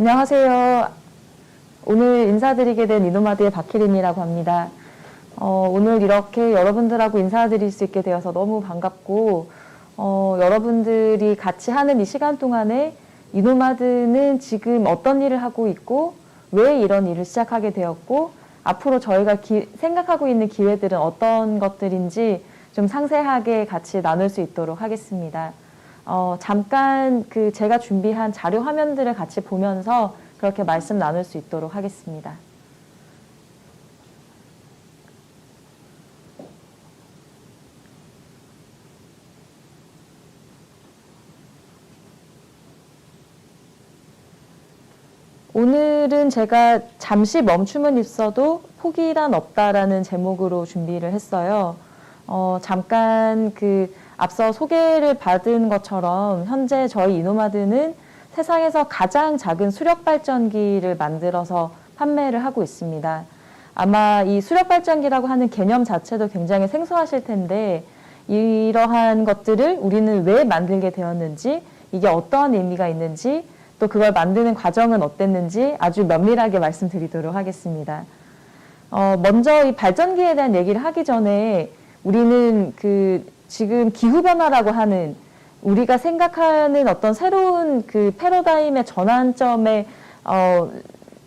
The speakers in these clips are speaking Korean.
안녕하세요. 오늘 인사드리게 된 이노마드의 박혜린이라고 합니다. 오늘 이렇게 여러분들하고 인사드릴 수 있게 되어서 너무 반갑고, 여러분들이 같이 하는 이 시간 동안에 이노마드는 지금 어떤 일을 하고 있고, 왜 이런 일을 시작하게 되었고, 앞으로 저희가 생각하고 있는 기회들은 어떤 것들인지 좀 상세하게 같이 나눌 수 있도록 하겠습니다. 잠깐 제가 준비한 자료 화면들을 같이 보면서 그렇게 말씀 나눌 수 있도록 하겠습니다. 오늘은 제가 잠시 멈춤은 있어도 포기란 없다라는 제목으로 준비를 했어요. 잠깐 앞서 소개를 받은 것처럼 현재 저희 이노마드는 세상에서 가장 작은 수력 발전기를 만들어서 판매를 하고 있습니다. 아마 이 수력 발전기라고 하는 개념 자체도 굉장히 생소하실 텐데, 이러한 것들을 우리는 왜 만들게 되었는지, 이게 어떠한 의미가 있는지, 또 그걸 만드는 과정은 어땠는지 아주 면밀하게 말씀드리도록 하겠습니다. 먼저 이 발전기에 대한 얘기를 하기 전에 우리는 지금 기후변화라고 하는 우리가 생각하는 어떤 새로운 패러다임의 전환점에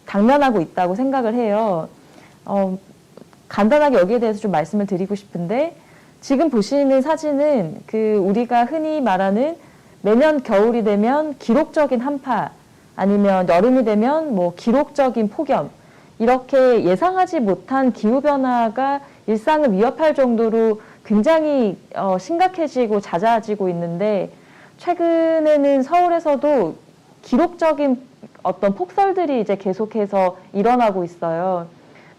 당면하고 있다고 생각을 해요. 간단하게 여기에 대해서 좀 말씀을 드리고 싶은데, 지금 보시는 사진은 우리가 흔히 말하는 매년 겨울이 되면 기록적인 한파, 아니면 여름이 되면 뭐 기록적인 폭염, 이렇게 예상하지 못한 기후변화가 일상을 위협할 정도로 굉장히 심각해지고 잦아지고 있는데, 최근에는 서울에서도 기록적인 어떤 폭설들이 이제 계속해서 일어나고 있어요.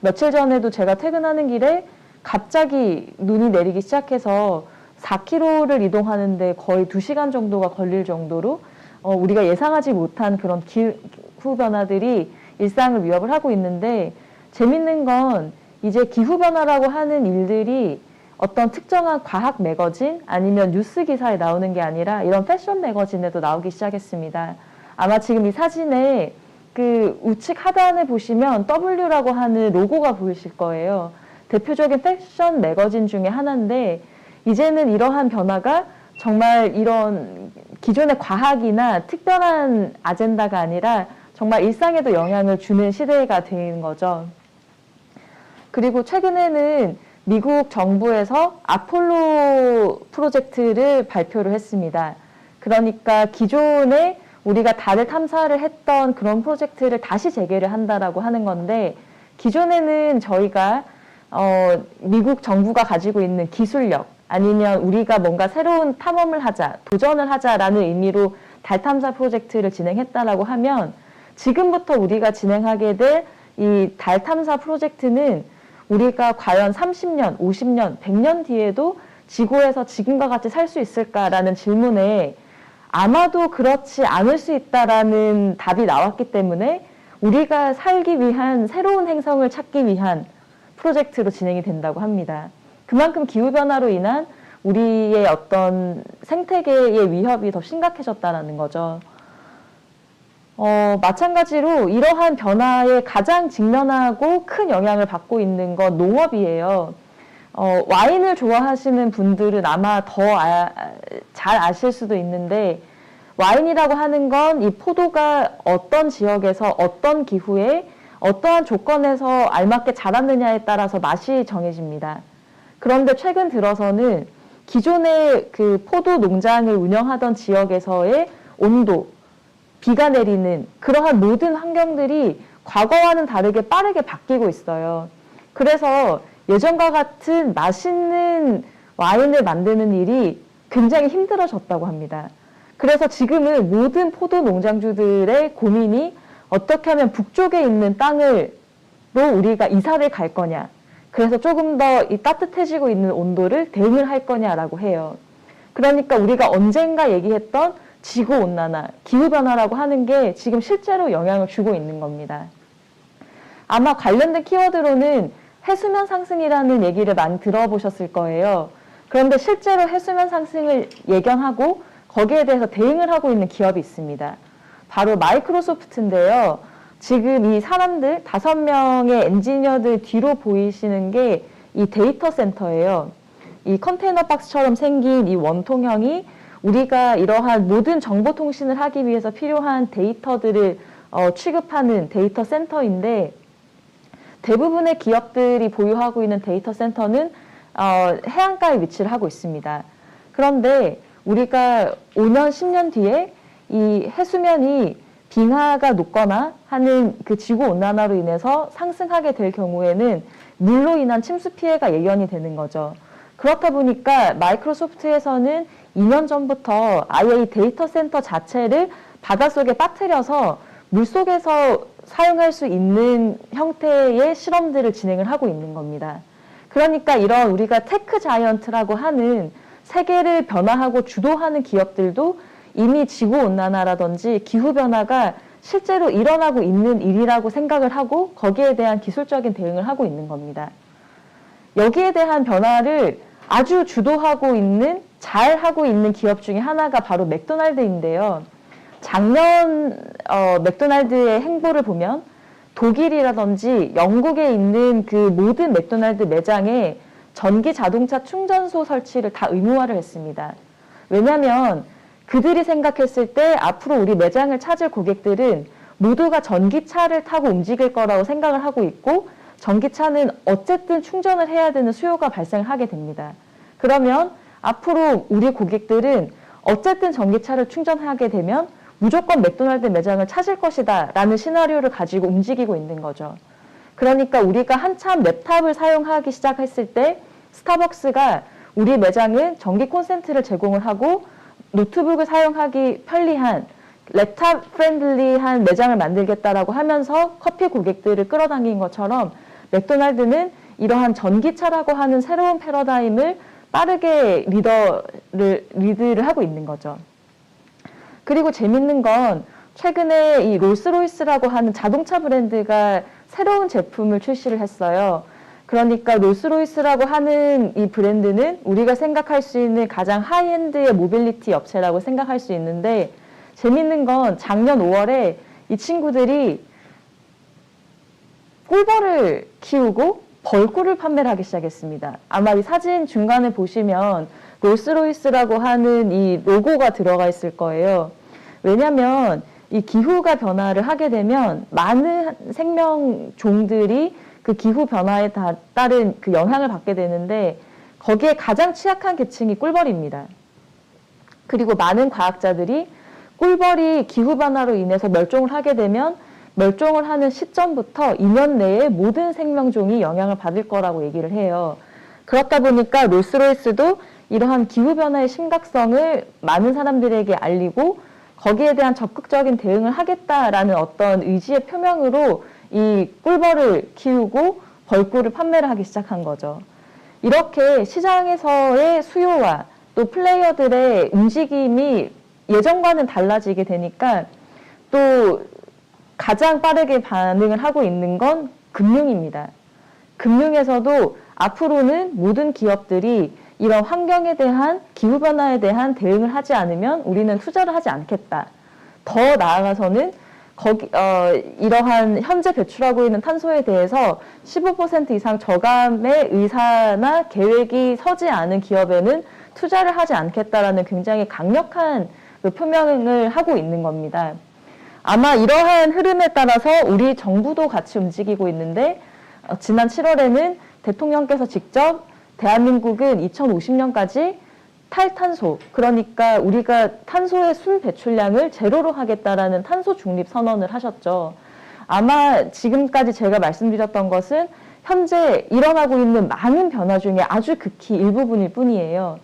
며칠 전에도 제가 퇴근하는 길에 갑자기 눈이 내리기 시작해서 4km를 이동하는데 거의 2시간 정도가 걸릴 정도로 우리가 예상하지 못한 그런 기후변화들이 일상을 위협을 하고 있는데, 재밌는 건 이제 기후변화라고 하는 일들이 어떤 특정한 과학 매거진 아니면 뉴스 기사에 나오는 게 아니라 이런 패션 매거진에도 나오기 시작했습니다. 아마 지금 이 사진에 우측 하단에 보시면 W라고 하는 로고가 보이실 거예요. 대표적인 패션 매거진 중에 하나인데, 이제는 이러한 변화가 정말 이런 기존의 과학이나 특별한 아젠다가 아니라 정말 일상에도 영향을 주는 시대가 된 거죠. 그리고 최근에는 미국 정부에서 아폴로 프로젝트를 발표를 했습니다. 그러니까 기존에 우리가 달을 탐사를 했던 그런 프로젝트를 다시 재개를 한다라고 하는 건데, 기존에는 저희가 미국 정부가 가지고 있는 기술력, 아니면 우리가 뭔가 새로운 탐험을 하자, 도전을 하자라는 의미로 달 탐사 프로젝트를 진행했다라고 하면, 지금부터 우리가 진행하게 될 이 달 탐사 프로젝트는 우리가 과연 30년, 50년, 100년 뒤에도 지구에서 지금과 같이 살 수 있을까라는 질문에 아마도 그렇지 않을 수 있다라는 답이 나왔기 때문에 우리가 살기 위한 새로운 행성을 찾기 위한 프로젝트로 진행이 된다고 합니다. 그만큼 기후변화로 인한 우리의 어떤 생태계의 위협이 더 심각해졌다는 거죠. 마찬가지로 이러한 변화에 가장 직면하고 큰 영향을 받고 있는 건 농업이에요. 와인을 좋아하시는 분들은 아마 더 잘 아실 수도 있는데, 와인이라고 하는 건 이 포도가 어떤 지역에서 어떤 기후에 어떠한 조건에서 알맞게 자랐느냐에 따라서 맛이 정해집니다. 그런데 최근 들어서는 기존의 포도 농장을 운영하던 지역에서의 온도, 비가 내리는 그러한 모든 환경들이 과거와는 다르게 빠르게 바뀌고 있어요. 그래서 예전과 같은 맛있는 와인을 만드는 일이 굉장히 힘들어졌다고 합니다. 그래서 지금은 모든 포도 농장주들의 고민이 어떻게 하면 북쪽에 있는 땅으로 우리가 이사를 갈 거냐, 그래서 조금 더 이 따뜻해지고 있는 온도를 대응을 할 거냐라고 해요. 그러니까 우리가 언젠가 얘기했던 지구온난화, 기후변화라고 하는 게 지금 실제로 영향을 주고 있는 겁니다. 아마 관련된 키워드로는 해수면 상승이라는 얘기를 많이 들어보셨을 거예요. 그런데 실제로 해수면 상승을 예견하고 거기에 대해서 대응을 하고 있는 기업이 있습니다. 바로 마이크로소프트인데요. 지금 이 사람들 5명의 엔지니어들 뒤로 보이시는 게 이 데이터 센터예요. 이 컨테이너 박스처럼 생긴 이 원통형이 우리가 이러한 모든 정보 통신을 하기 위해서 필요한 데이터들을 취급하는 데이터 센터인데, 대부분의 기업들이 보유하고 있는 데이터 센터는 해안가에 위치를 하고 있습니다. 그런데 우리가 5년, 10년 뒤에 이 해수면이 빙하가 녹거나 하는 그 지구온난화로 인해서 상승하게 될 경우에는 물로 인한 침수 피해가 예견이 되는 거죠. 그렇다 보니까 마이크로소프트에서는 2년 전부터 아예 이 데이터 센터 자체를 바닷속에 빠뜨려서 물속에서 사용할 수 있는 형태의 실험들을 진행을 하고 있는 겁니다. 그러니까 이런 우리가 테크 자이언트라고 하는 세계를 변화하고 주도하는 기업들도 이미 지구온난화라든지 기후변화가 실제로 일어나고 있는 일이라고 생각을 하고 거기에 대한 기술적인 대응을 하고 있는 겁니다. 여기에 대한 변화를 아주 주도하고 있는, 잘 하고 있는 기업 중에 하나가 바로 맥도날드인데요. 작년 맥도날드의 행보를 보면 독일이라든지 영국에 있는 그 모든 맥도날드 매장에 전기 자동차 충전소 설치를 다 의무화를 했습니다. 왜냐하면 그들이 생각했을 때 앞으로 우리 매장을 찾을 고객들은 모두가 전기차를 타고 움직일 거라고 생각을 하고 있고, 전기차는 어쨌든 충전을 해야 되는 수요가 발생을 하게 됩니다. 그러면 앞으로 우리 고객들은 어쨌든 전기차를 충전하게 되면 무조건 맥도날드 매장을 찾을 것이다 라는 시나리오를 가지고 움직이고 있는 거죠. 그러니까 우리가 한참 랩탑을 사용하기 시작했을 때 스타벅스가 우리 매장은 전기 콘센트를 제공을 하고 노트북을 사용하기 편리한 랩탑 프렌들리한 매장을 만들겠다라고 하면서 커피 고객들을 끌어당긴 것처럼 맥도날드는 이러한 전기차라고 하는 새로운 패러다임을 빠르게 리드를 하고 있는 거죠. 그리고 재밌는 건 최근에 이 롤스로이스라고 하는 자동차 브랜드가 새로운 제품을 출시를 했어요. 그러니까 롤스로이스라고 하는 이 브랜드는 우리가 생각할 수 있는 가장 하이엔드의 모빌리티 업체라고 생각할 수 있는데, 재밌는 건 작년 5월에 이 친구들이 꿀벌을 키우고 벌꿀을 판매를 하기 시작했습니다. 아마 이 사진 중간에 보시면 롤스로이스라고 하는 이 로고가 들어가 있을 거예요. 왜냐하면 이 기후가 변화를 하게 되면 많은 생명종들이 그 기후 변화에 따른 그 영향을 받게 되는데, 거기에 가장 취약한 계층이 꿀벌입니다. 그리고 많은 과학자들이 꿀벌이 기후 변화로 인해서 멸종을 하게 되면 멸종을 하는 시점부터 2년 내에 모든 생명종이 영향을 받을 거라고 얘기를 해요. 그렇다 보니까 롤스로이스도 이러한 기후 변화의 심각성을 많은 사람들에게 알리고 거기에 대한 적극적인 대응을 하겠다라는 어떤 의지의 표명으로 이 꿀벌을 키우고 벌꿀을 판매를 하기 시작한 거죠. 이렇게 시장에서의 수요와 또 플레이어들의 움직임이 예전과는 달라지게 되니까 또 가장 빠르게 반응을 하고 있는 건 금융입니다. 금융에서도 앞으로는 모든 기업들이 이런 환경에 대한, 기후변화에 대한 대응을 하지 않으면 우리는 투자를 하지 않겠다. 더 나아가서는 이러한 현재 배출하고 있는 탄소에 대해서 15% 이상 저감의 의사나 계획이 서지 않은 기업에는 투자를 하지 않겠다라는 굉장히 강력한 그 표명을 하고 있는 겁니다. 아마 이러한 흐름에 따라서 우리 정부도 같이 움직이고 있는데, 지난 7월에는 대통령께서 직접 대한민국은 2050년까지 탈탄소, 그러니까 우리가 탄소의 순 배출량을 제로로 하겠다라는 탄소 중립 선언을 하셨죠. 아마 지금까지 제가 말씀드렸던 것은 현재 일어나고 있는 많은 변화 중에 아주 극히 일부분일 뿐이에요.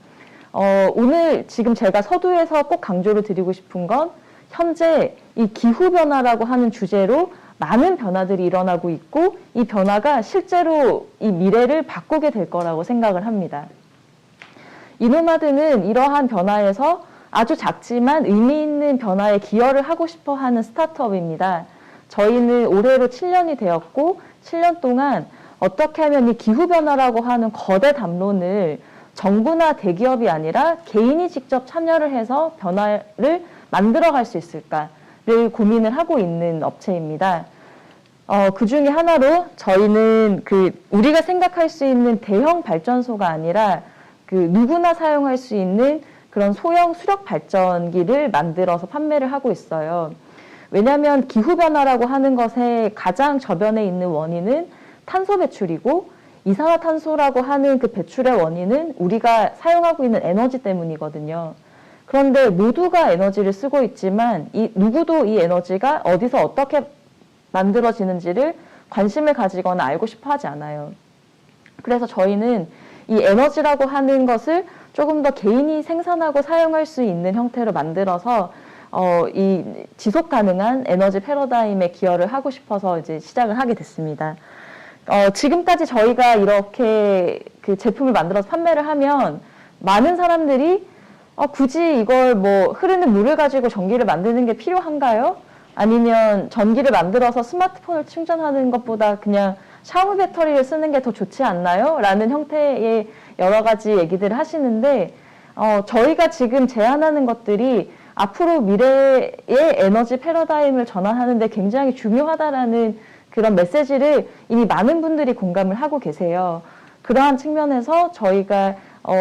오늘 지금 제가 서두에서 꼭 강조를 드리고 싶은 건 현재 이 기후변화라고 하는 주제로 많은 변화들이 일어나고 있고, 이 변화가 실제로 이 미래를 바꾸게 될 거라고 생각을 합니다. 이노마드는 이러한 변화에서 아주 작지만 의미 있는 변화에 기여를 하고 싶어 하는 스타트업입니다. 저희는 올해로 7년이 되었고, 7년 동안 어떻게 하면 이 기후변화라고 하는 거대 담론을 정부나 대기업이 아니라 개인이 직접 참여를 해서 변화를 만들어갈 수 있을까를 고민을 하고 있는 업체입니다. 그 중에 하나로 저희는 우리가 생각할 수 있는 대형 발전소가 아니라 누구나 사용할 수 있는 그런 소형 수력 발전기를 만들어서 판매를 하고 있어요. 왜냐하면 기후변화라고 하는 것의 가장 저변에 있는 원인은 탄소 배출이고, 이산화탄소라고 하는 그 배출의 원인은 우리가 사용하고 있는 에너지 때문이거든요. 그런데 모두가 에너지를 쓰고 있지만 누구도 이 에너지가 어디서 어떻게 만들어지는지를 관심을 가지거나 알고 싶어 하지 않아요. 그래서 저희는 이 에너지라고 하는 것을 조금 더 개인이 생산하고 사용할 수 있는 형태로 만들어서 이 지속 가능한 에너지 패러다임에 기여를 하고 싶어서 이제 시작을 하게 됐습니다. 지금까지 저희가 이렇게 그 제품을 만들어서 판매를 하면 많은 사람들이 굳이 이걸 뭐 흐르는 물을 가지고 전기를 만드는 게 필요한가요? 아니면 전기를 만들어서 스마트폰을 충전하는 것보다 그냥 샤워 배터리를 쓰는 게 더 좋지 않나요? 라는 형태의 여러 가지 얘기들을 하시는데, 저희가 지금 제안하는 것들이 앞으로 미래의 에너지 패러다임을 전환하는 데 굉장히 중요하다라는 그런 메시지를 이미 많은 분들이 공감을 하고 계세요. 그러한 측면에서 저희가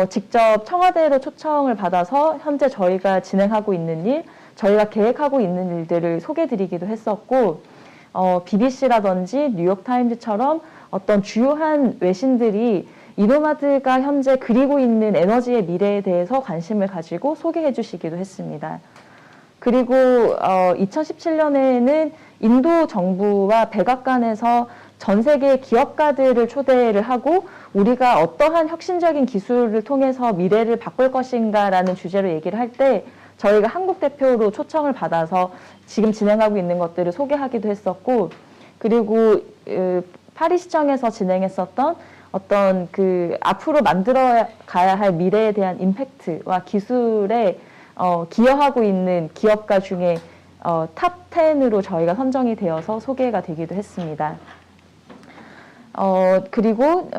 직접 청와대로 초청을 받아서 현재 저희가 진행하고 있는 일, 저희가 계획하고 있는 일들을 소개드리기도 했었고, BBC라든지 뉴욕타임즈처럼 어떤 주요한 외신들이 이노마드가 현재 그리고 있는 에너지의 미래에 대해서 관심을 가지고 소개해 주시기도 했습니다. 그리고 2017년에는 인도 정부와 백악관에서 전 세계 기업가들을 초대를 하고 우리가 어떠한 혁신적인 기술을 통해서 미래를 바꿀 것인가라는 주제로 얘기를 할 때 저희가 한국 대표로 초청을 받아서 지금 진행하고 있는 것들을 소개하기도 했었고, 그리고 파리시청에서 진행했었던 어떤 앞으로 만들어 가야 할 미래에 대한 임팩트와 기술에 기여하고 있는 기업가 중에 탑 10으로 저희가 선정이 되어서 소개가 되기도 했습니다. 그리고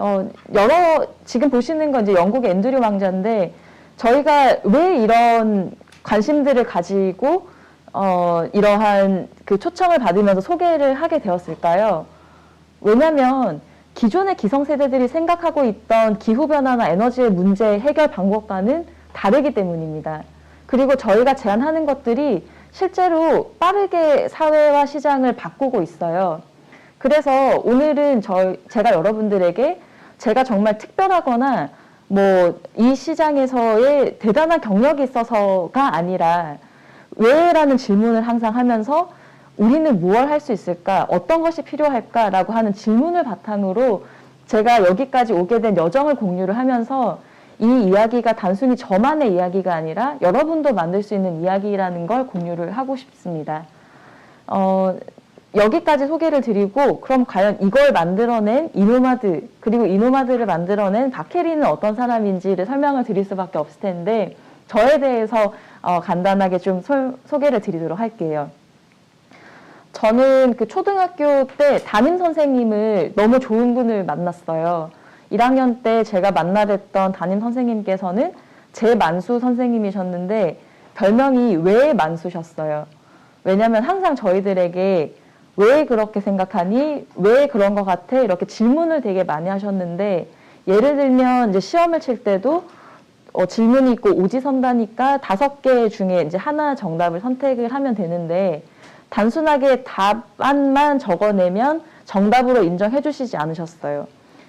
지금 보시는 건 이제 영국의 앤드류 왕자인데, 저희가 왜 이런 관심들을 가지고 이러한 초청을 받으면서 소개를 하게 되었을까요? 왜냐하면 기존의 기성세대들이 생각하고 있던 기후변화나 에너지의 문제 해결 방법과는 다르기 때문입니다. 그리고 저희가 제안하는 것들이 실제로 빠르게 사회와 시장을 바꾸고 있어요. 그래서 오늘은 제가 여러분들에게 제가 정말 특별하거나 이 시장에서의 대단한 경력이 있어서가 아니라 왜라는 질문을 항상 하면서 우리는 무엇을 할 수 있을까? 어떤 것이 필요할까라고 하는 질문을 바탕으로 제가 여기까지 오게 된 여정을 공유를 하면서 이 이야기가 단순히 저만의 이야기가 아니라 여러분도 만들 수 있는 이야기라는 걸 공유를 하고 싶습니다. 여기까지 소개를 드리고, 그럼 과연 이걸 만들어낸 이노마드, 그리고 이노마드를 만들어낸 박혜리는 어떤 사람인지를 설명을 드릴 수밖에 없을 텐데, 저에 대해서 간단하게 좀 소개를 드리도록 할게요. 저는 초등학교 때 담임 선생님을 너무 좋은 분을 만났어요. 1학년 때 제가 만나뵀던 담임 선생님께서는 제만수 선생님이셨는데 별명이 왜 만수셨어요. 왜냐면 항상 저희들에게 왜 그렇게 생각하니? 왜 그런 것 같아? 이렇게 질문을 되게 많이 하셨는데, 예를 들면 이제 시험을 칠 때도 질문이 있고 오지선다니까 5개 중에 이제 하나 정답을 선택을 하면 되는데, 단순하게 답안만 적어내면 정답으로 인정해 주시지 않으셨어요.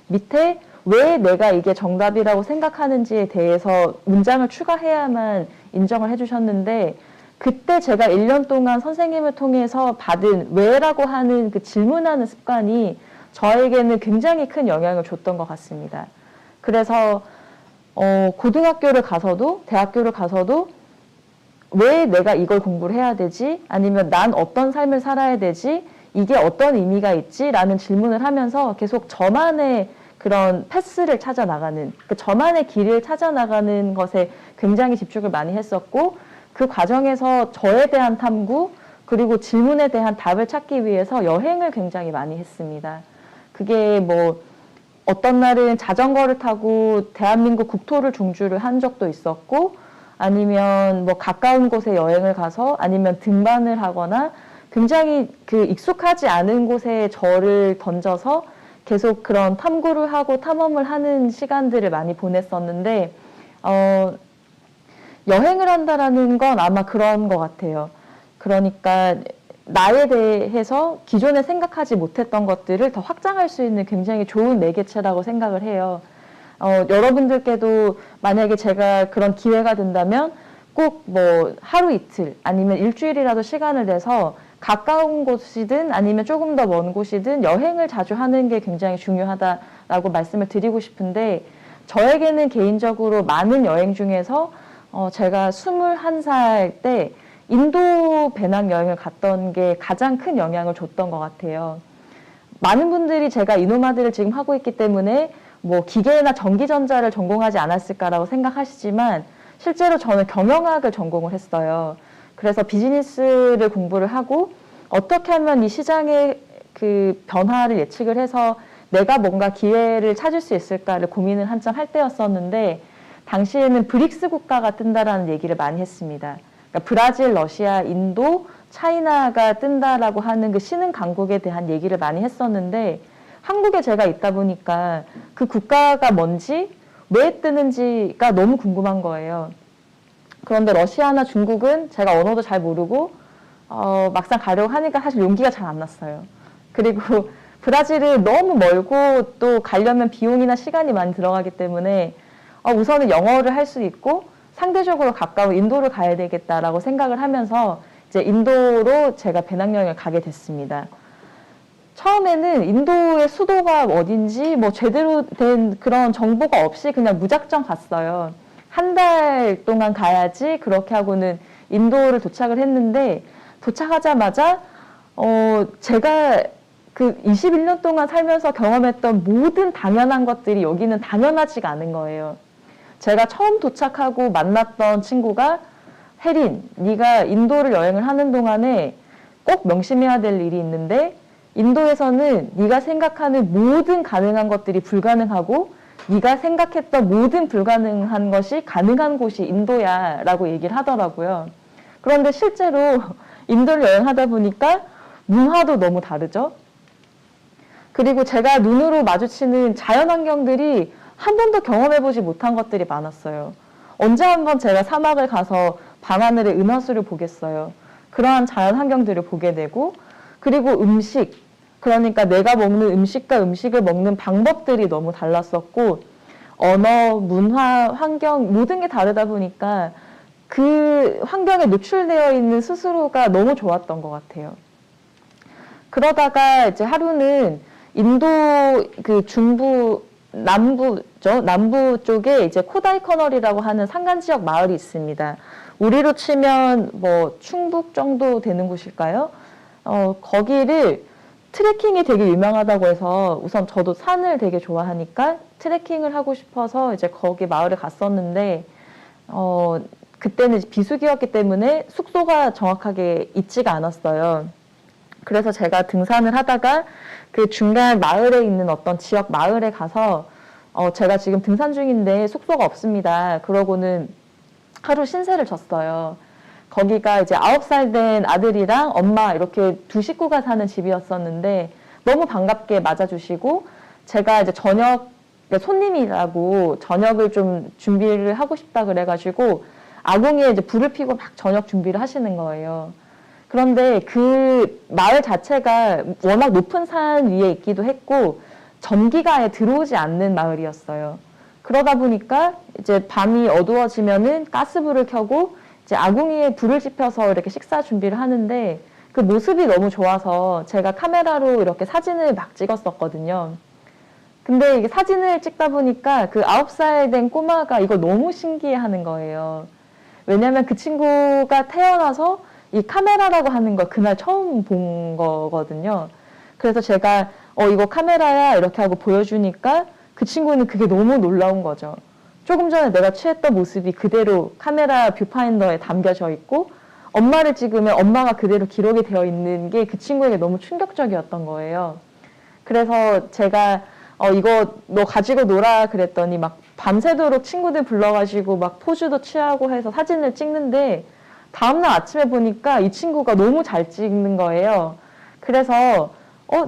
밑에 왜 내가 이게 정답이라고 생각하는지에 대해서 문장을 추가해야만 인정을 해 주셨는데, 그때 제가 1년 동안 선생님을 통해서 받은 왜라고 하는 질문하는 습관이 저에게는 굉장히 큰 영향을 줬던 것 같습니다. 그래서 고등학교를 가서도 대학교를 가서도 왜 내가 이걸 공부를 해야 되지? 아니면 난 어떤 삶을 살아야 되지? 이게 어떤 의미가 있지? 라는 질문을 하면서 계속 저만의 그런 패스를 찾아 나가는, 저만의 길을 찾아 나가는 것에 굉장히 집중을 많이 했었고, 그 과정에서 저에 대한 탐구, 그리고 질문에 대한 답을 찾기 위해서 여행을 굉장히 많이 했습니다. 그게 어떤 날은 자전거를 타고 대한민국 국토를 종주를 한 적도 있었고, 아니면 뭐 가까운 곳에 여행을 가서 아니면 등반을 하거나 굉장히 그 익숙하지 않은 곳에 저를 던져서 계속 그런 탐구를 하고 탐험을 하는 시간들을 많이 보냈었는데, 여행을 한다라는 건 아마 그런 것 같아요. 그러니까 나에 대해서 기존에 생각하지 못했던 것들을 더 확장할 수 있는 굉장히 좋은 매개체라고 생각을 해요. 여러분들께도 만약에 제가 그런 기회가 된다면 꼭 뭐 하루 이틀 아니면 일주일이라도 시간을 내서 가까운 곳이든 아니면 조금 더 먼 곳이든 여행을 자주 하는 게 굉장히 중요하다라고 말씀을 드리고 싶은데, 저에게는 개인적으로 많은 여행 중에서 제가 21살 때 인도 배낭여행을 갔던 게 가장 큰 영향을 줬던 것 같아요. 많은 분들이 제가 이노마드를 지금 하고 있기 때문에 뭐 기계나 전기전자를 전공하지 않았을까라고 생각하시지만, 실제로 저는 경영학을 전공을 했어요. 그래서 비즈니스를 공부를 하고 어떻게 하면 이 시장의 그 변화를 예측을 해서 내가 뭔가 기회를 찾을 수 있을까를 고민을 한참 할 때였었는데, 당시에는 브릭스 국가가 뜬다라는 얘기를 많이 했습니다. 그러니까 브라질, 러시아, 인도, 차이나가 뜬다라고 하는 그 신흥 강국에 대한 얘기를 많이 했었는데, 한국에 제가 있다 보니까 그 국가가 뭔지, 왜 뜨는지가 너무 궁금한 거예요. 그런데 러시아나 중국은 제가 언어도 잘 모르고 막상 가려고 하니까 사실 용기가 잘 안 났어요. 그리고 브라질은 너무 멀고 또 가려면 비용이나 시간이 많이 들어가기 때문에 우선은 영어를 할 수 있고 상대적으로 가까운 인도를 가야 되겠다라고 생각을 하면서 이제 인도로 제가 배낭여행을 가게 됐습니다. 처음에는 인도의 수도가 어딘지 뭐 제대로 된 그런 정보가 없이 그냥 무작정 갔어요. 한 달 동안 가야지 그렇게 하고는 인도를 도착을 했는데, 도착하자마자 제가 그 21년 동안 살면서 경험했던 모든 당연한 것들이 여기는 당연하지가 않은 거예요. 제가 처음 도착하고 만났던 친구가, 혜린, 네가 인도를 여행을 하는 동안에 꼭 명심해야 될 일이 있는데, 인도에서는 네가 생각하는 모든 가능한 것들이 불가능하고 네가 생각했던 모든 불가능한 것이 가능한 곳이 인도야 라고 얘기를 하더라고요. 그런데 실제로 인도를 여행하다 보니까 문화도 너무 다르죠. 그리고 제가 눈으로 마주치는 자연환경들이 한 번도 경험해보지 못한 것들이 많았어요. 언제 한번 제가 사막을 가서 밤하늘의 은하수를 보겠어요. 그러한 자연환경들을 보게 되고, 그리고 음식, 그러니까 내가 먹는 음식과 음식을 먹는 방법들이 너무 달랐었고, 언어, 문화, 환경 모든 게 다르다 보니까 그 환경에 노출되어 있는 스스로가 너무 좋았던 것 같아요. 그러다가 이제 하루는 인도 그 중부 남부죠. 남부 쪽에 이제 코다이커널이라고 하는 산간 지역 마을이 있습니다. 우리로 치면 뭐 충북 정도 되는 곳일까요? 거기를 트레킹이 되게 유명하다고 해서, 우선 저도 산을 되게 좋아하니까 트레킹을 하고 싶어서 이제 거기 마을에 갔었는데, 그때는 비수기였기 때문에 숙소가 정확하게 있지가 않았어요. 그래서 제가 등산을 하다가 그 중간 마을에 있는 어떤 지역 마을에 가서 제가 지금 등산 중인데 숙소가 없습니다. 그러고는 하루 신세를 졌어요. 거기가 이제 9살 된 아들이랑 엄마 이렇게 두 식구가 사는 집이었었는데, 너무 반갑게 맞아주시고, 제가 이제 저녁 손님이라고 저녁을 좀 준비를 하고 싶다 그래가지고 아궁이에 이제 불을 피고 막 저녁 준비를 하시는 거예요. 그런데 그 마을 자체가 워낙 높은 산 위에 있기도 했고 전기가 아예 들어오지 않는 마을이었어요. 그러다 보니까 이제 밤이 어두워지면은 가스불을 켜고 이제 아궁이에 불을 지펴서 이렇게 식사 준비를 하는데, 그 모습이 너무 좋아서 제가 카메라로 이렇게 사진을 막 찍었었거든요. 근데 이게 사진을 찍다 보니까 그 9살 된 꼬마가 이걸 너무 신기해 하는 거예요. 왜냐면 그 친구가 태어나서 이 카메라라고 하는 걸 그날 처음 본 거거든요. 그래서 제가 이거 카메라야 이렇게 하고 보여주니까 그 친구는 그게 너무 놀라운 거죠. 조금 전에 내가 취했던 모습이 그대로 카메라 뷰파인더에 담겨져 있고, 엄마를 찍으면 엄마가 그대로 기록이 되어 있는 게 그 친구에게 너무 충격적이었던 거예요. 그래서 제가 이거 너 가지고 놀아 그랬더니 막 밤새도록 친구들 불러가지고 막 포즈도 취하고 해서 사진을 찍는데 다음날 아침에 보니까 이 친구가 너무 잘 찍는 거예요. 그래서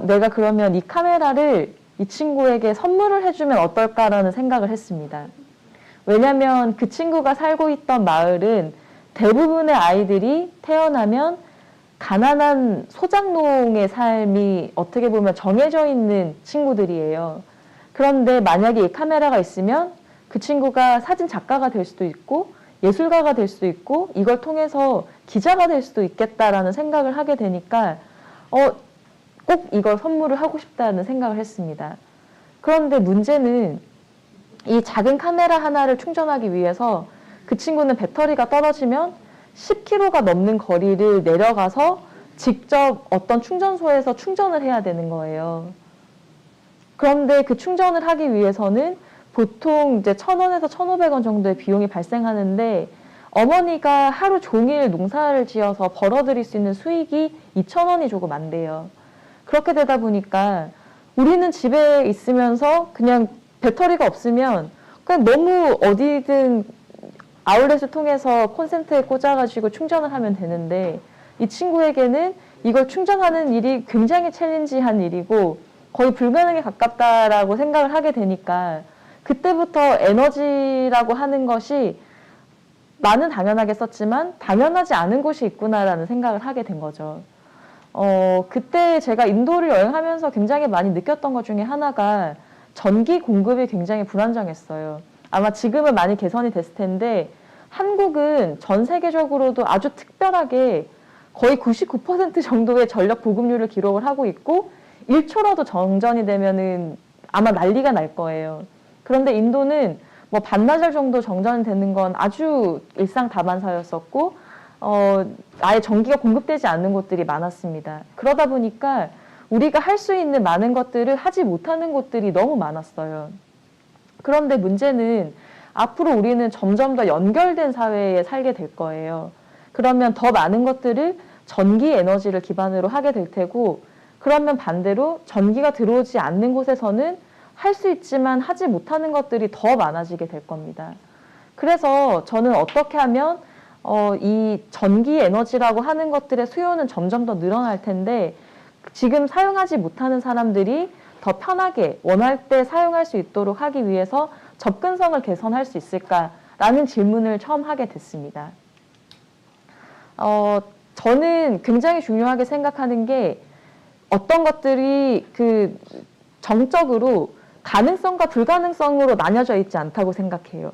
내가 그러면 이 카메라를 이 친구에게 선물을 해주면 어떨까라는 생각을 했습니다. 왜냐면 그 친구가 살고 있던 마을은 대부분의 아이들이 태어나면 가난한 소작농의 삶이 어떻게 보면 정해져 있는 친구들이에요. 그런데 만약에 이 카메라가 있으면 그 친구가 사진 작가가 될 수도 있고 예술가가 될 수도 있고 이걸 통해서 기자가 될 수도 있겠다라는 생각을 하게 되니까 꼭 이걸 선물을 하고 싶다는 생각을 했습니다. 그런데 문제는 이 작은 카메라 하나를 충전하기 위해서 그 친구는 배터리가 떨어지면 10km가 넘는 거리를 내려가서 직접 어떤 충전소에서 충전을 해야 되는 거예요. 그런데 그 충전을 하기 위해서는 보통 이제 1,000원에서 1,500원 정도의 비용이 발생하는데 어머니가 하루 종일 농사를 지어서 벌어들일 수 있는 수익이 2,000원이 조금 안 돼요. 그렇게 되다 보니까 우리는 집에 있으면서 그냥 배터리가 없으면 그냥 너무 어디든 아울렛을 통해서 콘센트에 꽂아가지고 충전을 하면 되는데 이 친구에게는 이걸 충전하는 일이 굉장히 챌린지한 일이고 거의 불가능에 가깝다라고 생각을 하게 되니까 그때부터 에너지라고 하는 것이 나는 당연하게 썼지만 당연하지 않은 곳이 있구나라는 생각을 하게 된 거죠. 그때 제가 인도를 여행하면서 굉장히 많이 느꼈던 것 중에 하나가 전기 공급이 굉장히 불안정했어요. 아마 지금은 많이 개선이 됐을 텐데 한국은 전 세계적으로도 아주 특별하게 거의 99% 정도의 전력 보급률을 기록을 하고 있고 1초라도 정전이 되면은 아마 난리가 날 거예요. 그런데 인도는 뭐 반나절 정도 정전이 되는 건 아주 일상다반사였었고 아예 전기가 공급되지 않는 곳들이 많았습니다. 그러다 보니까 우리가 할 수 있는 많은 것들을 하지 못하는 곳들이 너무 많았어요. 그런데 문제는 앞으로 우리는 점점 더 연결된 사회에 살게 될 거예요. 그러면 더 많은 것들을 전기 에너지를 기반으로 하게 될 테고 그러면 반대로 전기가 들어오지 않는 곳에서는 할 수 있지만 하지 못하는 것들이 더 많아지게 될 겁니다. 그래서 저는 어떻게 하면 이 전기 에너지라고 하는 것들의 수요는 점점 더 늘어날 텐데 지금 사용하지 못하는 사람들이 더 편하게 원할 때 사용할 수 있도록 하기 위해서 접근성을 개선할 수 있을까라는 질문을 처음 하게 됐습니다. 저는 굉장히 중요하게 생각하는 게 어떤 것들이 그 정적으로 가능성과 불가능성으로 나뉘어져 있지 않다고 생각해요.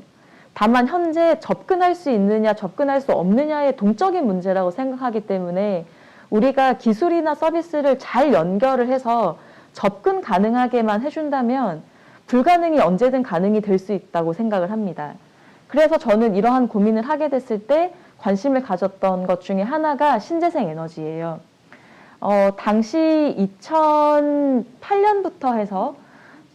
다만 현재 접근할 수 있느냐 접근할 수 없느냐의 동적인 문제라고 생각하기 때문에 우리가 기술이나 서비스를 잘 연결을 해서 접근 가능하게만 해준다면 불가능이 언제든 가능이 될 수 있다고 생각을 합니다. 그래서 저는 이러한 고민을 하게 됐을 때 관심을 가졌던 것 중에 하나가 신재생 에너지예요. 당시 2008년부터 해서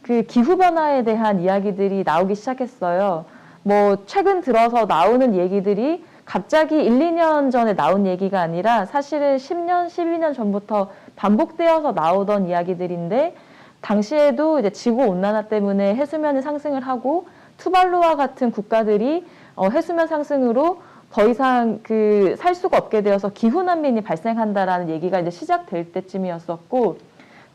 그 기후변화에 대한 이야기들이 나오기 시작했어요. 뭐 최근 들어서 나오는 얘기들이 갑자기 1, 2년 전에 나온 얘기가 아니라 사실은 10년, 12년 전부터 반복되어서 나오던 이야기들인데 당시에도 이제 지구온난화 때문에 해수면이 상승을 하고 투발루와 같은 국가들이 해수면 상승으로 더 이상 살 수가 없게 되어서 기후난민이 발생한다라는 얘기가 이제 시작될 때쯤이었었고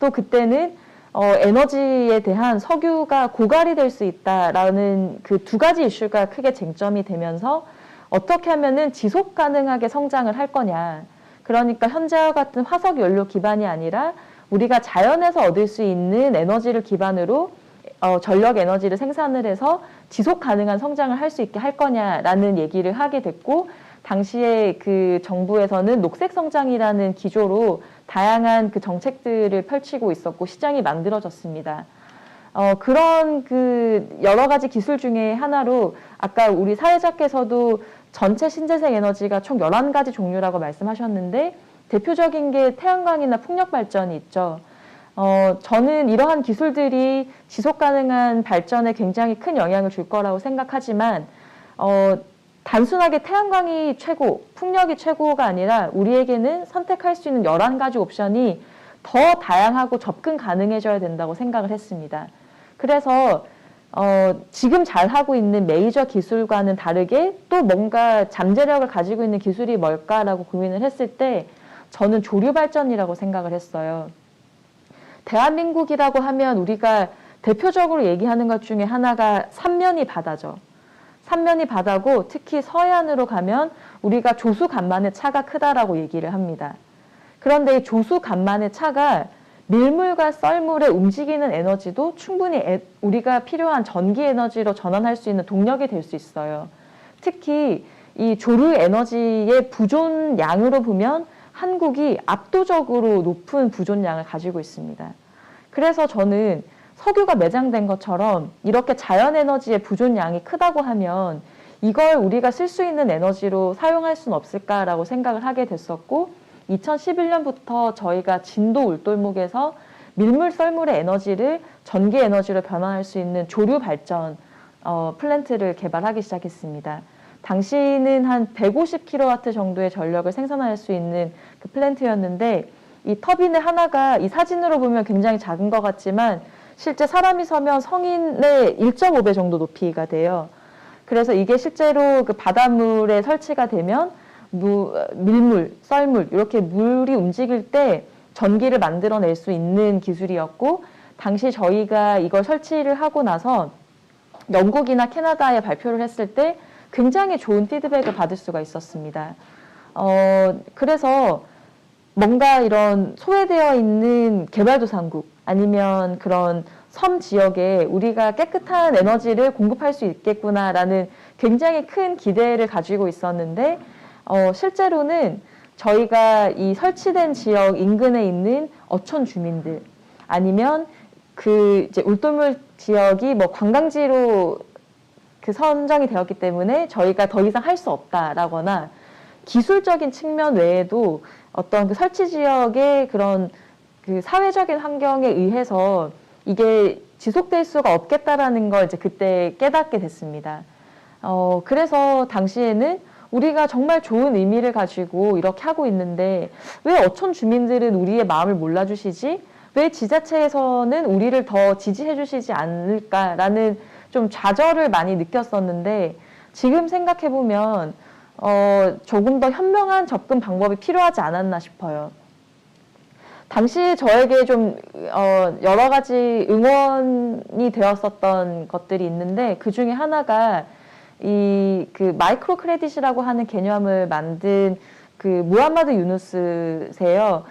또 그때는 에너지에 대한 석유가 고갈이 될 수 있다라는 그 두 가지 이슈가 크게 쟁점이 되면서 어떻게 하면은 지속 가능하게 성장을 할 거냐. 그러니까 현재와 같은 화석 연료 기반이 아니라 우리가 자연에서 얻을 수 있는 에너지를 기반으로 전력 에너지를 생산을 해서 지속 가능한 성장을 할 수 있게 할 거냐라는 얘기를 하게 됐고 당시에 그 정부에서는 녹색 성장이라는 기조로 다양한 그 정책들을 펼치고 있었고 시장이 만들어졌습니다. 그런 그 여러 가지 기술 중에 하나로 아까 우리 사회자께서도 전체 신재생 에너지가 총 11가지 종류라고 말씀하셨는데 대표적인 게 태양광이나 풍력 발전이 있죠. 저는 이러한 기술들이 지속 가능한 발전에 굉장히 큰 영향을 줄 거라고 생각하지만 단순하게 태양광이 최고, 풍력이 최고가 아니라 우리에게는 선택할 수 있는 11가지 옵션이 더 다양하고 접근 가능해져야 된다고 생각을 했습니다. 그래서 지금 잘하고 있는 메이저 기술과는 다르게 또 뭔가 잠재력을 가지고 있는 기술이 뭘까라고 고민을 했을 때 저는 조류 발전이라고 생각을 했어요. 대한민국이라고 하면 우리가 대표적으로 얘기하는 것 중에 하나가 삼면이 바다죠. 삼면이 바다고 특히 서해안으로 가면 우리가 조수간만의 차가 크다라고 얘기를 합니다. 그런데 이 조수간만의 차가 밀물과 썰물에 움직이는 에너지도 충분히 우리가 필요한 전기 에너지로 전환할 수 있는 동력이 될 수 있어요. 특히 이 조류 에너지의 부존량으로 보면 한국이 압도적으로 높은 부존량을 가지고 있습니다. 그래서 저는 석유가 매장된 것처럼 이렇게 자연 에너지의 부존량이 크다고 하면 이걸 우리가 쓸 수 있는 에너지로 사용할 수는 없을까라고 생각을 하게 됐었고 2011년부터 저희가 진도 울돌목에서 밀물 썰물의 에너지를 전기 에너지로 변환할 수 있는 조류 발전 플랜트를 개발하기 시작했습니다. 당시는 한 150kW 정도의 전력을 생산할 수 있는 그 플랜트였는데 이 터빈의 하나가 이 사진으로 보면 굉장히 작은 것 같지만 실제 사람이 서면 성인의 1.5배 정도 높이가 돼요. 그래서 이게 실제로 그 바닷물에 설치가 되면 밀물, 썰물 이렇게 물이 움직일 때 전기를 만들어낼 수 있는 기술이었고 당시 저희가 이걸 설치를 하고 나서 영국이나 캐나다에 발표를 했을 때 굉장히 좋은 피드백을 받을 수가 있었습니다. 그래서 뭔가 이런 소외되어 있는 개발도상국 아니면 그런 섬 지역에 우리가 깨끗한 에너지를 공급할 수 있겠구나라는 굉장히 큰 기대를 가지고 있었는데 실제로는 저희가 이 설치된 지역 인근에 있는 어촌 주민들 아니면 그 이제 울돌물 지역이 뭐 관광지로 그 선정이 되었기 때문에 저희가 더 이상 할 수 없다라거나 기술적인 측면 외에도 어떤 그 설치 지역의 그런 그 사회적인 환경에 의해서 이게 지속될 수가 없겠다라는 걸 이제 그때 깨닫게 됐습니다. 그래서 당시에는 우리가 정말 좋은 의미를 가지고 이렇게 하고 있는데 왜 어촌 주민들은 우리의 마음을 몰라주시지? 왜 지자체에서는 우리를 더 지지해 주시지 않을까라는 좀 좌절을 많이 느꼈었는데 지금 생각해보면 조금 더 현명한 접근 방법이 필요하지 않았나 싶어요. 당시 저에게 좀 여러 가지 응원이 되었었던 것들이 있는데 그 중에 하나가 이 그 마이크로 크레딧이라고 하는 개념을 만든 그 무함마드 유누스세요.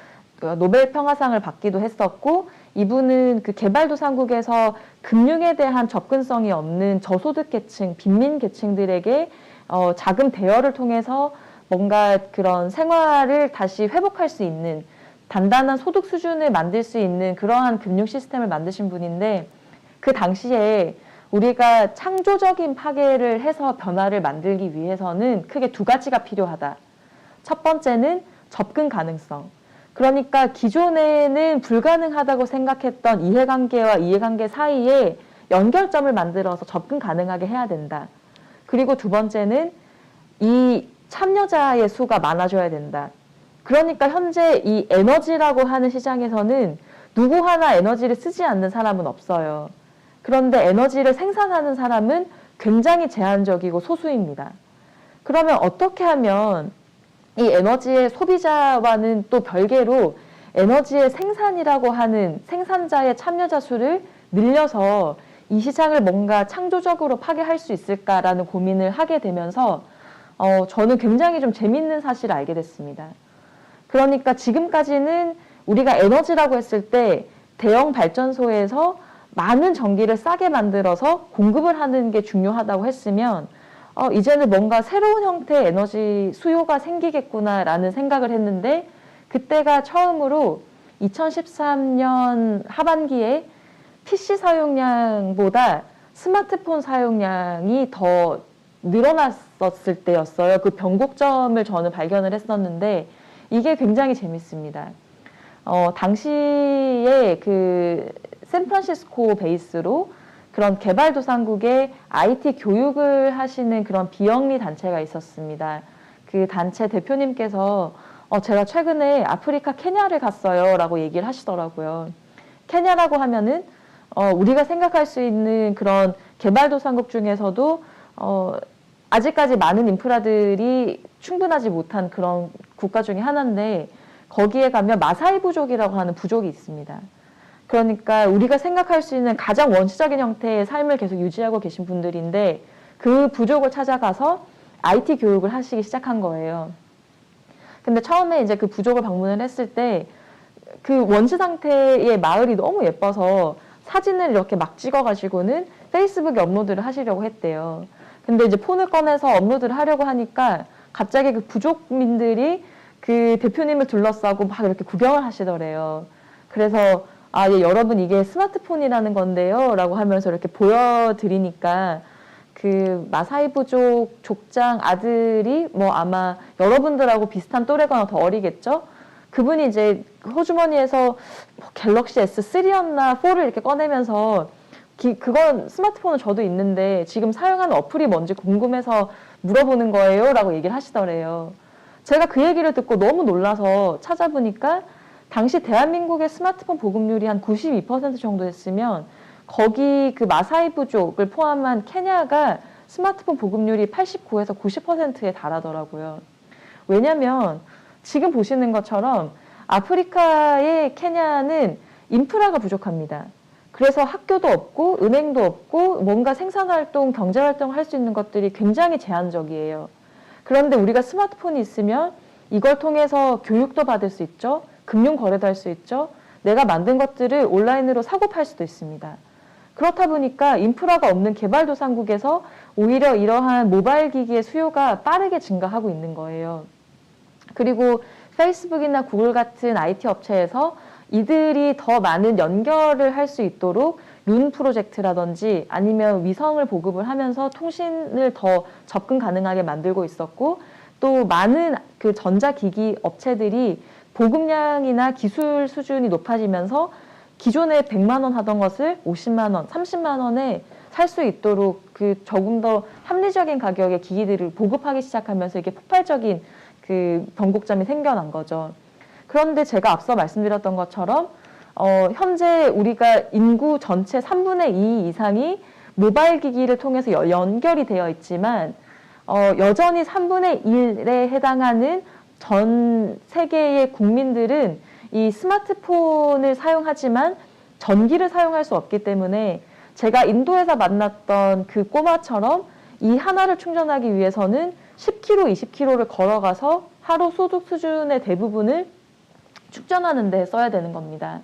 노벨 평화상을 받기도 했었고 이분은 그 개발도상국에서 금융에 대한 접근성이 없는 저소득 계층, 빈민 계층들에게 자금 대여를 통해서 뭔가 그런 생활을 다시 회복할 수 있는 단단한 소득 수준을 만들 수 있는 그러한 금융 시스템을 만드신 분인데 그 당시에 우리가 창조적인 파괴를 해서 변화를 만들기 위해서는 크게 두 가지가 필요하다. 첫 번째는 접근 가능성. 그러니까 기존에는 불가능하다고 생각했던 이해관계와 이해관계 사이에 연결점을 만들어서 접근 가능하게 해야 된다. 그리고 두 번째는 이 참여자의 수가 많아져야 된다. 그러니까 현재 이 에너지라고 하는 시장에서는 누구 하나 에너지를 쓰지 않는 사람은 없어요. 그런데 에너지를 생산하는 사람은 굉장히 제한적이고 소수입니다. 그러면 어떻게 하면 이 에너지의 소비자와는 또 별개로 에너지의 생산이라고 하는 생산자의 참여자 수를 늘려서 이 시장을 뭔가 창조적으로 파괴할 수 있을까라는 고민을 하게 되면서 저는 굉장히 좀 재밌는 사실을 알게 됐습니다. 그러니까 지금까지는 우리가 에너지라고 했을 때 대형 발전소에서 많은 전기를 싸게 만들어서 공급을 하는 게 중요하다고 했으면 이제는 뭔가 새로운 형태의 에너지 수요가 생기겠구나라는 생각을 했는데 그때가 처음으로 2013년 하반기에 PC 사용량보다 스마트폰 사용량이 더 늘어났었을 때였어요. 그 변곡점을 저는 발견을 했었는데 이게 굉장히 재밌습니다. 당시에 그 샌프란시스코 베이스로 그런 개발도상국에 IT 교육을 하시는 그런 비영리 단체가 있었습니다. 그 단체 대표님께서 제가 최근에 아프리카 케냐를 갔어요 라고 얘기를 하시더라고요. 케냐라고 하면은 우리가 생각할 수 있는 그런 개발도상국 중에서도 아직까지 많은 인프라들이 충분하지 못한 그런 국가 중에 하나인데 거기에 가면 마사이 부족이라고 하는 부족이 있습니다. 그러니까 우리가 생각할 수 있는 가장 원시적인 형태의 삶을 계속 유지하고 계신 분들인데 그 부족을 찾아가서 IT 교육을 하시기 시작한 거예요. 근데 처음에 이제 그 부족을 방문을 했을 때 그 원시 상태의 마을이 너무 예뻐서 사진을 이렇게 막 찍어가지고는 페이스북에 업로드를 하시려고 했대요. 근데 이제 폰을 꺼내서 업로드를 하려고 하니까 갑자기 그 부족민들이 그 대표님을 둘러싸고 막 이렇게 구경을 하시더래요. 그래서 예, 여러분 이게 스마트폰이라는 건데요 라고 하면서 이렇게 보여드리니까 그 마사이 부족 족장 아들이 뭐 아마 여러분들하고 비슷한 또래거나 더 어리겠죠? 그분이 이제 호주머니에서 갤럭시 S3였나 4를 이렇게 꺼내면서 그건 스마트폰은 저도 있는데 지금 사용하는 어플이 뭔지 궁금해서 물어보는 거예요 라고 얘기를 하시더래요. 제가 그 얘기를 듣고 너무 놀라서 찾아보니까 당시 대한민국의 스마트폰 보급률이 한 92% 정도 됐으면 거기 그 마사이 부족을 포함한 케냐가 스마트폰 보급률이 89에서 90%에 달하더라고요. 왜냐면 지금 보시는 것처럼 아프리카의 케냐는 인프라가 부족합니다. 그래서 학교도 없고 은행도 없고 뭔가 생산활동, 경제활동을 할 수 있는 것들이 굉장히 제한적이에요. 그런데 우리가 스마트폰이 있으면 이걸 통해서 교육도 받을 수 있죠. 금융거래도 할 수 있죠. 내가 만든 것들을 온라인으로 사고 팔 수도 있습니다. 그렇다 보니까 인프라가 없는 개발도상국에서 오히려 이러한 모바일 기기의 수요가 빠르게 증가하고 있는 거예요. 그리고 페이스북이나 구글 같은 IT 업체에서 이들이 더 많은 연결을 할 수 있도록 룬 프로젝트라든지 아니면 위성을 보급을 하면서 통신을 더 접근 가능하게 만들고 있었고 또 많은 그 전자기기 업체들이 보급량이나 기술 수준이 높아지면서 기존에 100만 원 하던 것을 50만 원, 30만 원에 살 수 있도록 그 조금 더 합리적인 가격의 기기들을 보급하기 시작하면서 이게 폭발적인 그 변곡점이 생겨난 거죠. 그런데 제가 앞서 말씀드렸던 것처럼 현재 우리가 인구 전체 3분의 2 이상이 모바일 기기를 통해서 연결이 되어 있지만 여전히 3분의 1에 해당하는 전 세계의 국민들은 이 스마트폰을 사용하지만 전기를 사용할 수 없기 때문에 제가 인도에서 만났던 그 꼬마처럼 이 하나를 충전하기 위해서는 10km, 20km를 걸어가서 하루 소득 수준의 대부분을 축전하는 데 써야 되는 겁니다.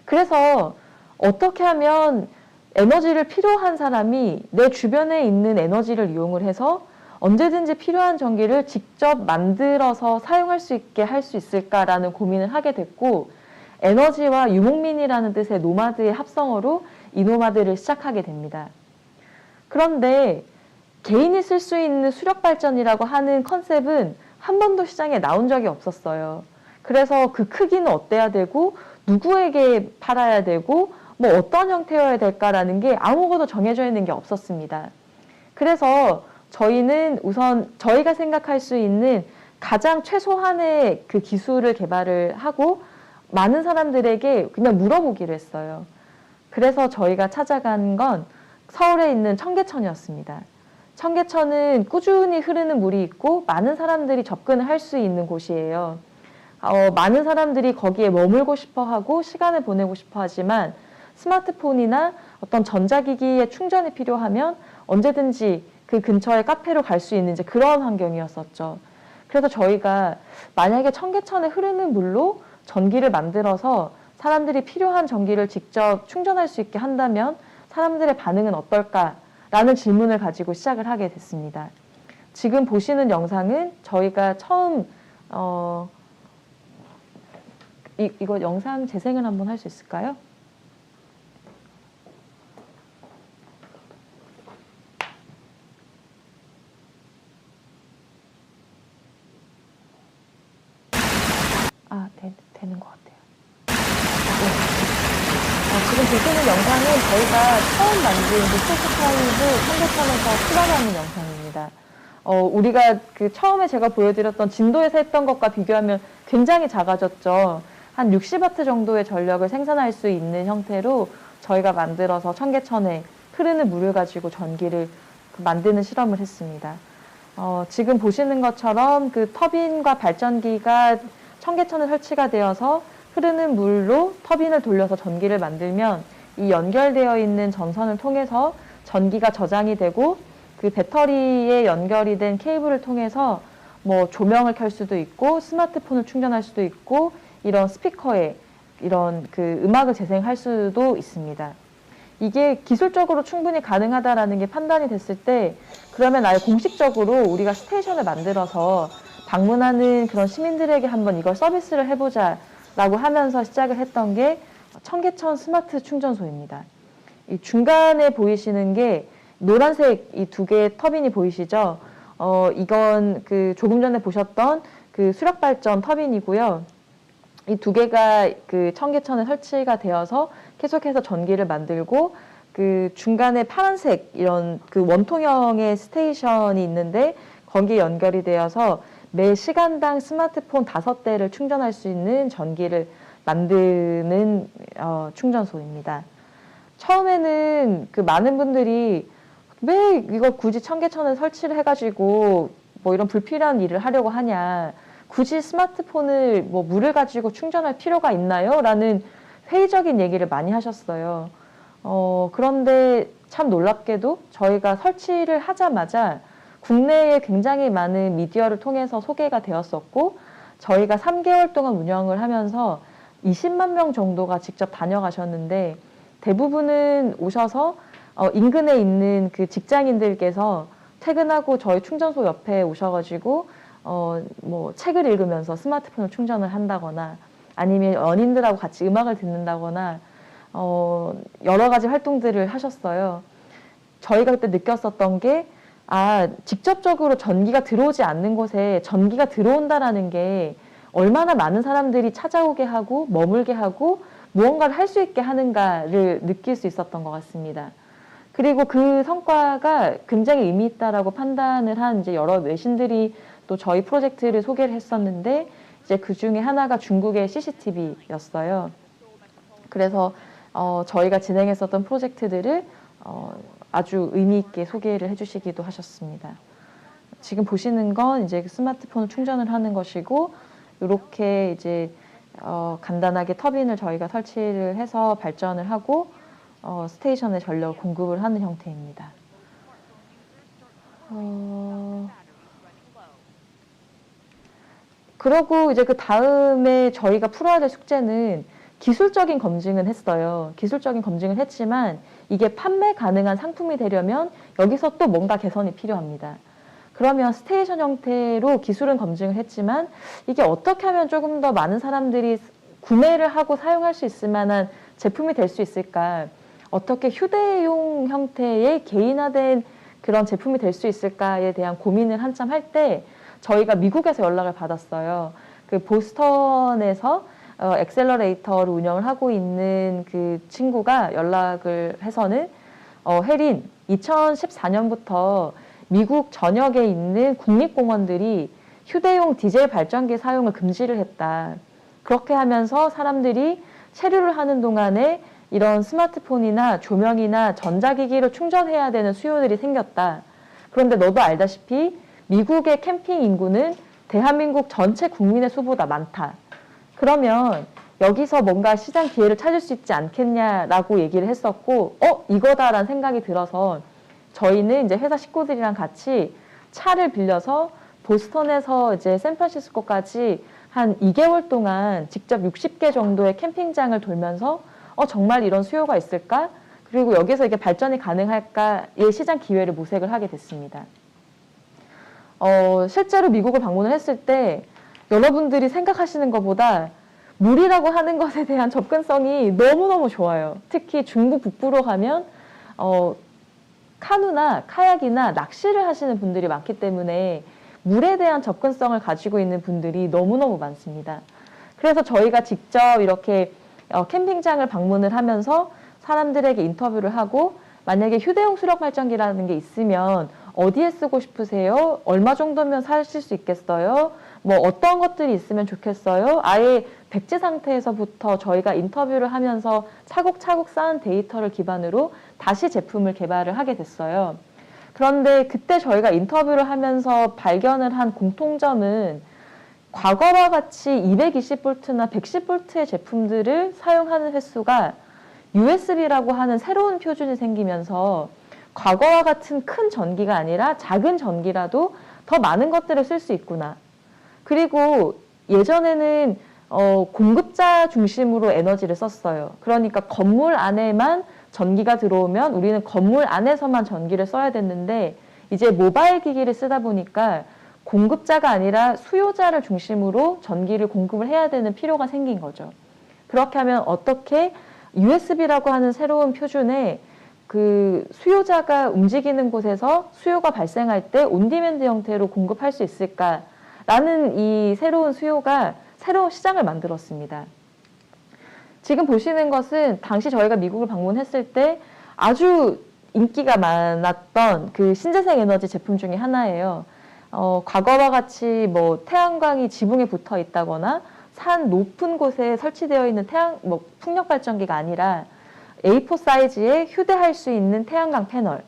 그래서 어떻게 하면 에너지를 필요한 사람이 내 주변에 있는 에너지를 이용을 해서 언제든지 필요한 전기를 직접 만들어서 사용할 수 있게 할 수 있을까라는 고민을 하게 됐고 에너지와 유목민이라는 뜻의 노마드의 합성어로 이노마드를 시작하게 됩니다. 그런데 개인이 쓸 수 있는 수력 발전이라고 하는 컨셉은 한 번도 시장에 나온 적이 없었어요. 그래서 그 크기는 어때야 되고 누구에게 팔아야 되고 뭐 어떤 형태여야 될까라는 게 아무것도 정해져 있는 게 없었습니다. 그래서 저희는 우선 저희가 생각할 수 있는 가장 최소한의 그 기술을 개발을 하고 많은 사람들에게 그냥 물어보기로 했어요. 그래서 저희가 찾아간 건 서울에 있는 청계천이었습니다. 청계천은 꾸준히 흐르는 물이 있고 많은 사람들이 접근을 할 수 있는 곳이에요. 많은 사람들이 거기에 머물고 싶어 하고 시간을 보내고 싶어 하지만 스마트폰이나 어떤 전자기기의 충전이 필요하면 언제든지 그 근처에 카페로 갈 수 있는 이제 그런 환경이었었죠. 그래서 저희가 만약에 청계천에 흐르는 물로 전기를 만들어서 사람들이 필요한 전기를 직접 충전할 수 있게 한다면 사람들의 반응은 어떨까라는 질문을 가지고 시작을 하게 됐습니다. 지금 보시는 영상은 저희가 처음 이거 영상 재생을 한번 할 수 있을까요? 되는 것 같아요. 지금 보시는 영상은 저희가 처음 만든 프로토타입을 청계천에서 출원하는 영상입니다. 우리가 그 처음에 제가 보여드렸던 진도에서 했던 것과 비교하면 굉장히 작아졌죠. 한 60W 정도의 전력을 생산할 수 있는 형태로 저희가 만들어서 청계천에 흐르는 물을 가지고 전기를 만드는 실험을 했습니다. 지금 보시는 것처럼 그 터빈과 발전기가 청계천에 설치가 되어서 흐르는 물로 터빈을 돌려서 전기를 만들면 이 연결되어 있는 전선을 통해서 전기가 저장이 되고 그 배터리에 연결이 된 케이블을 통해서 뭐 조명을 켤 수도 있고 스마트폰을 충전할 수도 있고 이런 스피커에 이런 그 음악을 재생할 수도 있습니다. 이게 기술적으로 충분히 가능하다라는 게 판단이 됐을 때 그러면 아예 공식적으로 우리가 스테이션을 만들어서 방문하는 그런 시민들에게 한번 이걸 서비스를 해보자 라고 하면서 시작을 했던 게 청계천 스마트 충전소입니다. 이 중간에 보이시는 게 노란색 이 두 개의 터빈이 보이시죠? 이건 그 조금 전에 보셨던 그 수력 발전 터빈이고요. 이 두 개가 그 청계천에 설치가 되어서 계속해서 전기를 만들고 그 중간에 파란색 이런 그 원통형의 스테이션이 있는데 거기에 연결이 되어서 매 시간당 스마트폰 5대를 충전할 수 있는 전기를 만드는 충전소입니다. 처음에는 그 많은 분들이 왜 이걸 굳이 청계천에 설치를 해가지고 뭐 이런 불필요한 일을 하려고 하냐. 굳이 스마트폰을 뭐 물을 가지고 충전할 필요가 있나요? 라는 회의적인 얘기를 많이 하셨어요. 그런데 참 놀랍게도 저희가 설치를 하자마자 국내에 굉장히 많은 미디어를 통해서 소개가 되었었고 저희가 3개월 동안 운영을 하면서 20만 명 정도가 직접 다녀가셨는데 대부분은 오셔서 인근에 있는 그 직장인들께서 퇴근하고 저희 충전소 옆에 오셔가지고 뭐 책을 읽으면서 스마트폰을 충전을 한다거나 아니면 연인들하고 같이 음악을 듣는다거나 여러 가지 활동들을 하셨어요. 저희가 그때 느꼈었던 게 직접적으로 전기가 들어오지 않는 곳에 전기가 들어온다라는 게 얼마나 많은 사람들이 찾아오게 하고 머물게 하고 무언가를 할 수 있게 하는가를 느낄 수 있었던 것 같습니다. 그리고 그 성과가 굉장히 의미 있다라고 판단을 한 이제 여러 외신들이 또 저희 프로젝트를 소개를 했었는데 이제 그 중에 하나가 중국의 CCTV였어요. 그래서 저희가 진행했었던 프로젝트들을 아주 의미 있게 소개를 해주시기도 하셨습니다. 지금 보시는 건 이제 스마트폰을 충전을 하는 것이고 이렇게 이제 간단하게 터빈을 저희가 설치를 해서 발전을 하고 스테이션에 전력을 공급을 하는 형태입니다. 그러고 이제 그 다음에 저희가 풀어야 될 숙제는 기술적인 검증은 했어요. 기술적인 검증을 했지만 이게 판매 가능한 상품이 되려면 여기서 또 뭔가 개선이 필요합니다. 그러면 스테이션 형태로 기술은 검증을 했지만 이게 어떻게 하면 조금 더 많은 사람들이 구매를 하고 사용할 수 있을 만한 제품이 될 수 있을까? 어떻게 휴대용 형태의 개인화된 그런 제품이 될 수 있을까에 대한 고민을 한참 할 때 저희가 미국에서 연락을 받았어요. 그 보스턴에서 엑셀러레이터를 운영을 하고 있는 그 친구가 연락을 해서는 혜린 2014년부터 미국 전역에 있는 국립공원들이 휴대용 디젤 발전기 사용을 금지를 했다. 그렇게 하면서 사람들이 체류를 하는 동안에 이런 스마트폰이나 조명이나 전자기기로 충전해야 되는 수요들이 생겼다. 그런데 너도 알다시피 미국의 캠핑 인구는 대한민국 전체 국민의 수보다 많다. 그러면 여기서 뭔가 시장 기회를 찾을 수 있지 않겠냐라고 얘기를 했었고, 이거다라는 생각이 들어서 저희는 이제 회사 식구들이랑 같이 차를 빌려서 보스턴에서 이제 샌프란시스코까지 한 2개월 동안 직접 60개 정도의 캠핑장을 돌면서 정말 이런 수요가 있을까? 그리고 여기서 이게 발전이 가능할까의 시장 기회를 모색을 하게 됐습니다. 실제로 미국을 방문을 했을 때 여러분들이 생각하시는 것보다 물이라고 하는 것에 대한 접근성이 너무너무 좋아요. 특히 중부 북부로 가면 카누나 카약이나 낚시를 하시는 분들이 많기 때문에 물에 대한 접근성을 가지고 있는 분들이 너무너무 많습니다. 그래서 저희가 직접 이렇게 캠핑장을 방문을 하면서 사람들에게 인터뷰를 하고 만약에 휴대용 수력 발전기라는 게 있으면 어디에 쓰고 싶으세요? 얼마 정도면 사실 수 있겠어요? 뭐 어떤 것들이 있으면 좋겠어요? 아예 백지 상태에서부터 저희가 인터뷰를 하면서 차곡차곡 쌓은 데이터를 기반으로 다시 제품을 개발을 하게 됐어요. 그런데 그때 저희가 인터뷰를 하면서 발견을 한 공통점은 과거와 같이 220V나 110V의 제품들을 사용하는 횟수가 USB라고 하는 새로운 표준이 생기면서 과거와 같은 큰 전기가 아니라 작은 전기라도 더 많은 것들을 쓸 수 있구나. 그리고 예전에는 공급자 중심으로 에너지를 썼어요. 그러니까 건물 안에만 전기가 들어오면 우리는 건물 안에서만 전기를 써야 됐는데 이제 모바일 기기를 쓰다 보니까 공급자가 아니라 수요자를 중심으로 전기를 공급을 해야 되는 필요가 생긴 거죠. 그렇게 하면 어떻게 USB라고 하는 새로운 표준에 그 수요자가 움직이는 곳에서 수요가 발생할 때 온디맨드 형태로 공급할 수 있을까라는 이 새로운 수요가 새로운 시장을 만들었습니다. 지금 보시는 것은 당시 저희가 미국을 방문했을 때 아주 인기가 많았던 그 신재생 에너지 제품 중에 하나예요. 과거와 같이 뭐 태양광이 지붕에 붙어 있다거나 산 높은 곳에 설치되어 있는 풍력 발전기가 아니라 A4 사이즈에 휴대할 수 있는 태양광 패널,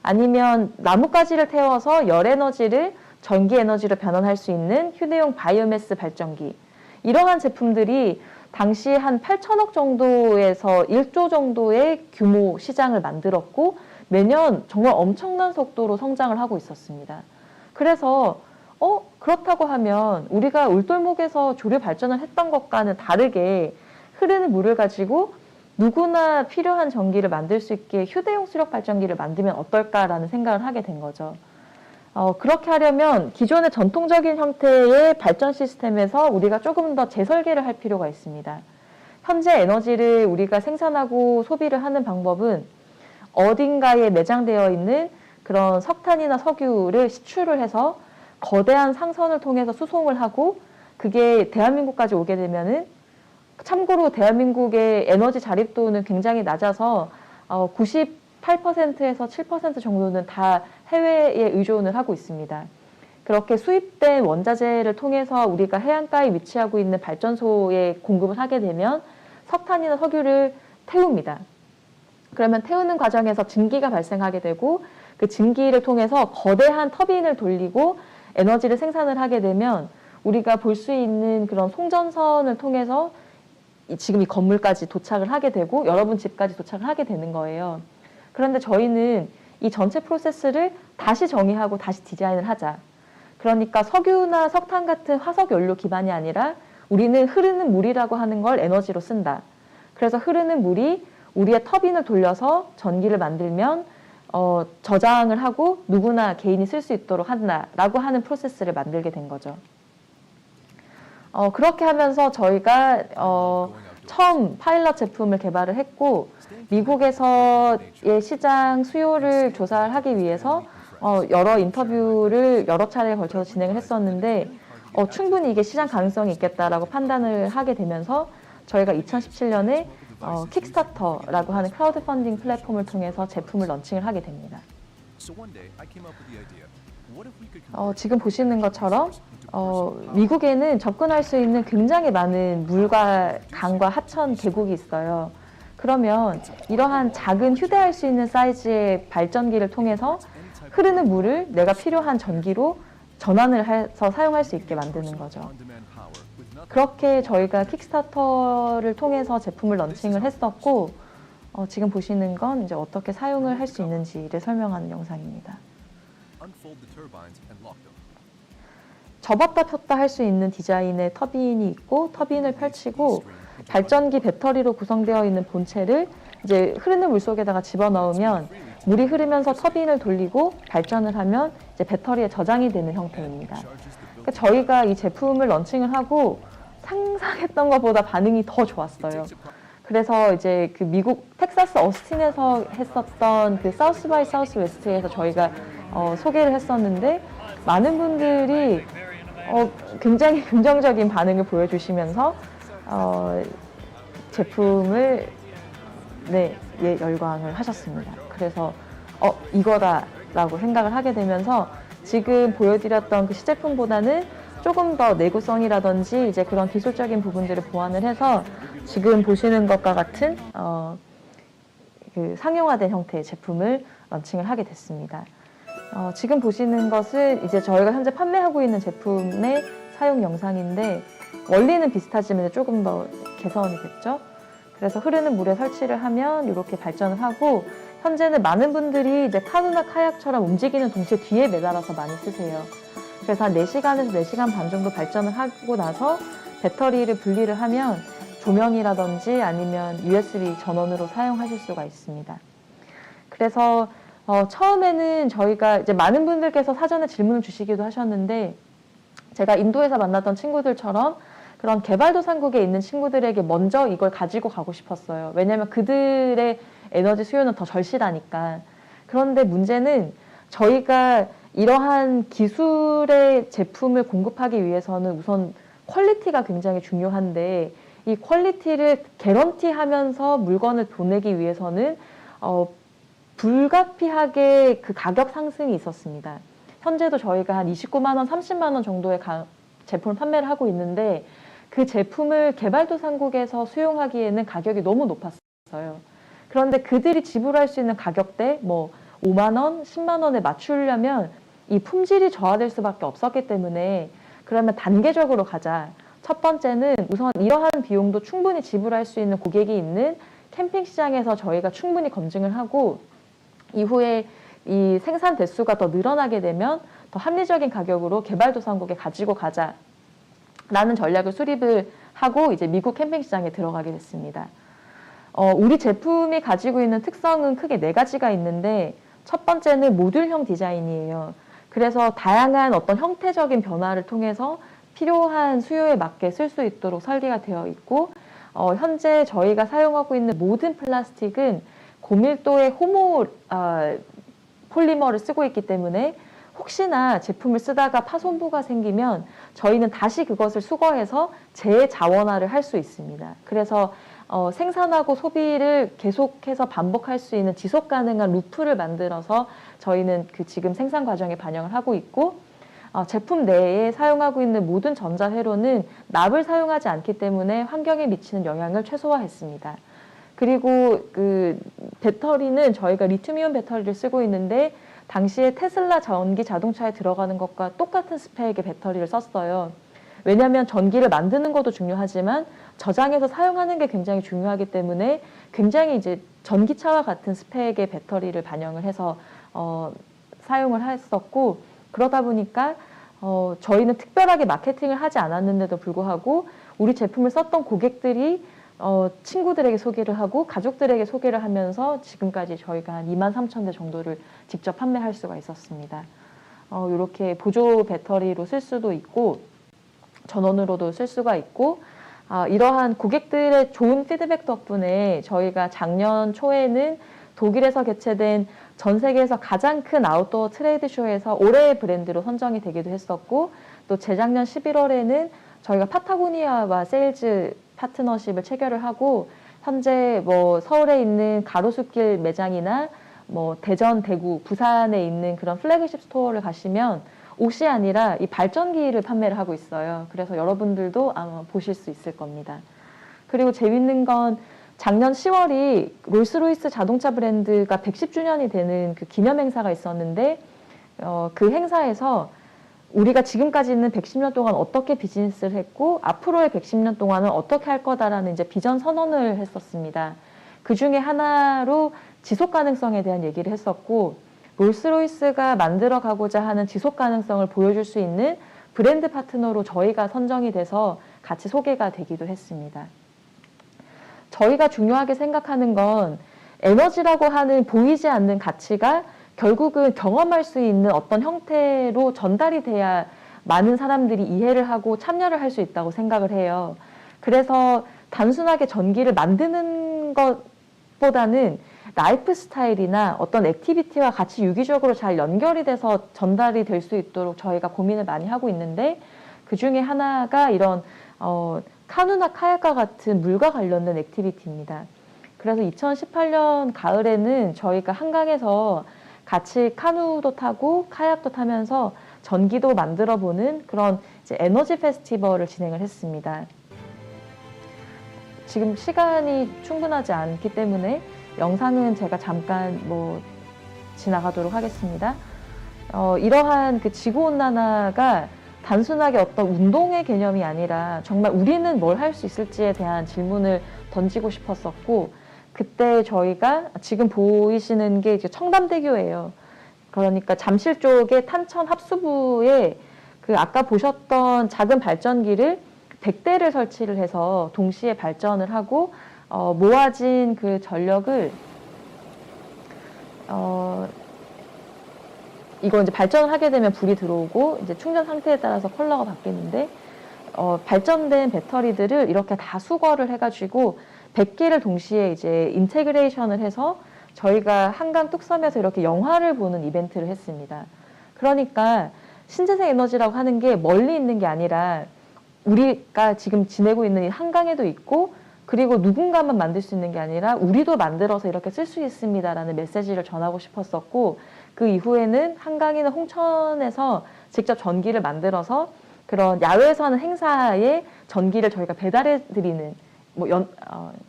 아니면 나뭇가지를 태워서 열 에너지를 전기 에너지로 변환할 수 있는 휴대용 바이오매스 발전기, 이러한 제품들이 당시 한 8천억 정도에서 1조 정도의 규모 시장을 만들었고 매년 정말 엄청난 속도로 성장을 하고 있었습니다. 그래서 그렇다고 하면 우리가 울돌목에서 조류 발전을 했던 것과는 다르게 흐르는 물을 가지고 누구나 필요한 전기를 만들 수 있게 휴대용 수력 발전기를 만들면 어떨까라는 생각을 하게 된 거죠. 그렇게 하려면 기존의 전통적인 형태의 발전 시스템에서 우리가 조금 더 재설계를 할 필요가 있습니다. 현재 에너지를 우리가 생산하고 소비를 하는 방법은 어딘가에 매장되어 있는 그런 석탄이나 석유를 시추를 해서 거대한 상선을 통해서 수송을 하고 그게 대한민국까지 오게 되면은, 참고로 대한민국의 에너지 자립도는 굉장히 낮아서 98%에서 7% 정도는 다 해외에 의존을 하고 있습니다. 그렇게 수입된 원자재를 통해서 우리가 해안가에 위치하고 있는 발전소에 공급을 하게 되면 석탄이나 석유를 태웁니다. 그러면 태우는 과정에서 증기가 발생하게 되고 그 증기를 통해서 거대한 터빈을 돌리고 에너지를 생산을 하게 되면 우리가 볼 수 있는 그런 송전선을 통해서 지금 이 건물까지 도착을 하게 되고 여러분 집까지 도착을 하게 되는 거예요. 그런데 저희는 이 전체 프로세스를 다시 정의하고 다시 디자인을 하자. 그러니까 석유나 석탄 같은 화석 연료 기반이 아니라 우리는 흐르는 물이라고 하는 걸 에너지로 쓴다. 그래서 흐르는 물이 우리의 터빈을 돌려서 전기를 만들면 저장을 하고 누구나 개인이 쓸 수 있도록 한다라고 하는 프로세스를 만들게 된 거죠. 그렇게 하면서 저희가 처음 파일럿 제품을 개발을 했고 미국에서의 시장 수요를 조사를 하기 위해서 여러 인터뷰를 여러 차례에 걸쳐서 진행을 했었는데 충분히 이게 시장 가능성이 있겠다라고 판단을 하게 되면서 저희가 2017년에 킥스타터라고 하는 크라우드 펀딩 플랫폼을 통해서 제품을 런칭을 하게 됩니다. 지금 보시는 것처럼 미국에는 접근할 수 있는 굉장히 많은 물과 강과 하천 계곡이 있어요. 그러면 이러한 작은 휴대할 수 있는 사이즈의 발전기를 통해서 흐르는 물을 내가 필요한 전기로 전환을 해서 사용할 수 있게 만드는 거죠. 그렇게 저희가 킥스타터를 통해서 제품을 런칭을 했었고 지금 보시는 건 이제 어떻게 사용을 할 수 있는지를 설명하는 영상입니다. 접었다 폈다 할 수 있는 디자인의 터빈이 있고 터빈을 펼치고 발전기 배터리로 구성되어 있는 본체를 이제 흐르는 물 속에다가 집어넣으면 물이 흐르면서 터빈을 돌리고 발전을 하면 이제 배터리에 저장이 되는 형태입니다. 그러니까 저희가 이 제품을 런칭을 하고 상상했던 것보다 반응이 더 좋았어요. 그래서 이제 그 미국 텍사스 어스틴에서 했었던 그 사우스 바이 사우스 웨스트에서 저희가 소개를 했었는데 많은 분들이 굉장히 긍정적인 반응을 보여주시면서 제품을 열광을 하셨습니다. 그래서 이거다라고 생각을 하게 되면서 지금 보여드렸던 그 시제품보다는 조금 더 내구성이라든지 이제 그런 기술적인 부분들을 보완을 해서 지금 보시는 것과 같은 그 상용화된 형태의 제품을 런칭을 하게 됐습니다. 지금 보시는 것은 이제 저희가 현재 판매하고 있는 제품의 사용 영상인데 원리는 비슷하지만 조금 더 개선이 됐죠. 그래서 흐르는 물에 설치를 하면 이렇게 발전을 하고 현재는 많은 분들이 이제 카누나 카약처럼 움직이는 동시에 뒤에 매달아서 많이 쓰세요. 그래서 한 4시간에서 4시간 반 정도 발전을 하고 나서 배터리를 분리를 하면 조명이라든지 아니면 USB 전원으로 사용하실 수가 있습니다. 그래서 처음에는 저희가 이제 많은 분들께서 사전에 질문을 주시기도 하셨는데 제가 인도에서 만났던 친구들처럼 그런 개발도상국에 있는 친구들에게 먼저 이걸 가지고 가고 싶었어요. 왜냐하면 그들의 에너지 수요는 더 절실하니까. 그런데 문제는 저희가 이러한 기술의 제품을 공급하기 위해서는 우선 퀄리티가 굉장히 중요한데 이 퀄리티를 개런티하면서 물건을 보내기 위해서는 불가피하게 그 가격 상승이 있었습니다. 현재도 저희가 한 29만 원, 30만 원 정도의 제품을 판매를 하고 있는데 그 제품을 개발도상국에서 수용하기에는 가격이 너무 높았어요. 그런데 그들이 지불할 수 있는 가격대, 뭐 5만 원, 10만 원에 맞추려면 이 품질이 저하될 수밖에 없었기 때문에 그러면 단계적으로 가자. 첫 번째는 우선 이러한 비용도 충분히 지불할 수 있는 고객이 있는 캠핑 시장에서 저희가 충분히 검증을 하고 이후에 이 생산 대수가 더 늘어나게 되면 더 합리적인 가격으로 개발도상국에 가지고 가자라는 전략을 수립을 하고 이제 미국 캠핑 시장에 들어가게 됐습니다. 우리 제품이 가지고 있는 특성은 크게 4가지가 있는데 첫 번째는 모듈형 디자인이에요. 그래서 다양한 어떤 형태적인 변화를 통해서 필요한 수요에 맞게 쓸 수 있도록 설계가 되어 있고 현재 저희가 사용하고 있는 모든 플라스틱은 고밀도의 호모 폴리머를 쓰고 있기 때문에 혹시나 제품을 쓰다가 파손부가 생기면 저희는 다시 그것을 수거해서 재자원화를 할 수 있습니다. 그래서 생산하고 소비를 계속해서 반복할 수 있는 지속 가능한 루프를 만들어서 저희는 그 지금 생산 과정에 반영을 하고 있고 제품 내에 사용하고 있는 모든 전자회로는 납을 사용하지 않기 때문에 환경에 미치는 영향을 최소화했습니다. 그리고 그 배터리는 저희가 리튬이온 배터리를 쓰고 있는데 당시에 테슬라 전기 자동차에 들어가는 것과 똑같은 스펙의 배터리를 썼어요. 왜냐하면 전기를 만드는 것도 중요하지만 저장해서 사용하는 게 굉장히 중요하기 때문에 굉장히 이제 전기차와 같은 스펙의 배터리를 반영을 해서 사용을 했었고 그러다 보니까 저희는 특별하게 마케팅을 하지 않았는데도 불구하고 우리 제품을 썼던 고객들이 친구들에게 소개를 하고 가족들에게 소개를 하면서 지금까지 저희가 한 23,000대 정도를 직접 판매할 수가 있었습니다. 이렇게 보조 배터리로 쓸 수도 있고 전원으로도 쓸 수가 있고 이러한 고객들의 좋은 피드백 덕분에 저희가 작년 초에는 독일에서 개최된 전 세계에서 가장 큰 아웃도어 트레이드 쇼에서 올해의 브랜드로 선정이 되기도 했었고 또 재작년 11월에는 저희가 파타고니아와 세일즈 파트너십을 체결을 하고 현재 뭐 서울에 있는 가로수길 매장이나 뭐 대전, 대구, 부산에 있는 그런 플래그십 스토어를 가시면 옷이 아니라 이 발전기를 판매를 하고 있어요. 그래서 여러분들도 아마 보실 수 있을 겁니다. 그리고 재밌는 건 작년 10월이 롤스로이스 자동차 브랜드가 110주년이 되는 그 기념 행사가 있었는데 그 행사에서 우리가 지금까지는 110년 동안 어떻게 비즈니스를 했고 앞으로의 110년 동안은 어떻게 할 거다라는 이제 비전 선언을 했었습니다. 그 중에 하나로 지속 가능성에 대한 얘기를 했었고 롤스로이스가 만들어 가고자 하는 지속 가능성을 보여줄 수 있는 브랜드 파트너로 저희가 선정이 돼서 같이 소개가 되기도 했습니다. 저희가 중요하게 생각하는 건 에너지라고 하는 보이지 않는 가치가 결국은 경험할 수 있는 어떤 형태로 전달이 돼야 많은 사람들이 이해를 하고 참여를 할 수 있다고 생각을 해요. 그래서 단순하게 전기를 만드는 것보다는 라이프 스타일이나 어떤 액티비티와 같이 유기적으로 잘 연결이 돼서 전달이 될 수 있도록 저희가 고민을 많이 하고 있는데 그 중에 하나가 이런 카누나 카약과 같은 물과 관련된 액티비티입니다. 그래서 2018년 가을에는 저희가 한강에서 같이 카누도 타고 카약도 타면서 전기도 만들어 보는 그런 이제 에너지 페스티벌을 진행을 했습니다. 지금 시간이 충분하지 않기 때문에 영상은 제가 잠깐 지나가도록 하겠습니다. 이러한 그 지구온난화가 단순하게 어떤 운동의 개념이 아니라 정말 우리는 뭘 할 수 있을지에 대한 질문을 던지고 싶었었고, 그때 저희가 지금 보이시는 게 이제 청담대교예요. 그러니까 잠실 쪽에 탄천 합수부에 그 아까 보셨던 작은 발전기를 100대를 설치를 해서 동시에 발전을 하고 모아진 그 전력을 이거 이제 발전을 하게 되면 불이 들어오고 이제 충전 상태에 따라서 컬러가 바뀌는데 발전된 배터리들을 이렇게 다 수거를 해가지고 100개를 동시에 이제 인테그레이션을 해서 저희가 한강 뚝섬에서 이렇게 영화를 보는 이벤트를 했습니다. 그러니까 신재생 에너지라고 하는 게 멀리 있는 게 아니라 우리가 지금 지내고 있는 이 한강에도 있고, 그리고 누군가만 만들 수 있는 게 아니라 우리도 만들어서 이렇게 쓸 수 있습니다라는 메시지를 전하고 싶었었고, 그 이후에는 한강이나 홍천에서 직접 전기를 만들어서 그런 야외에서 하는 행사에 전기를 저희가 배달해 드리는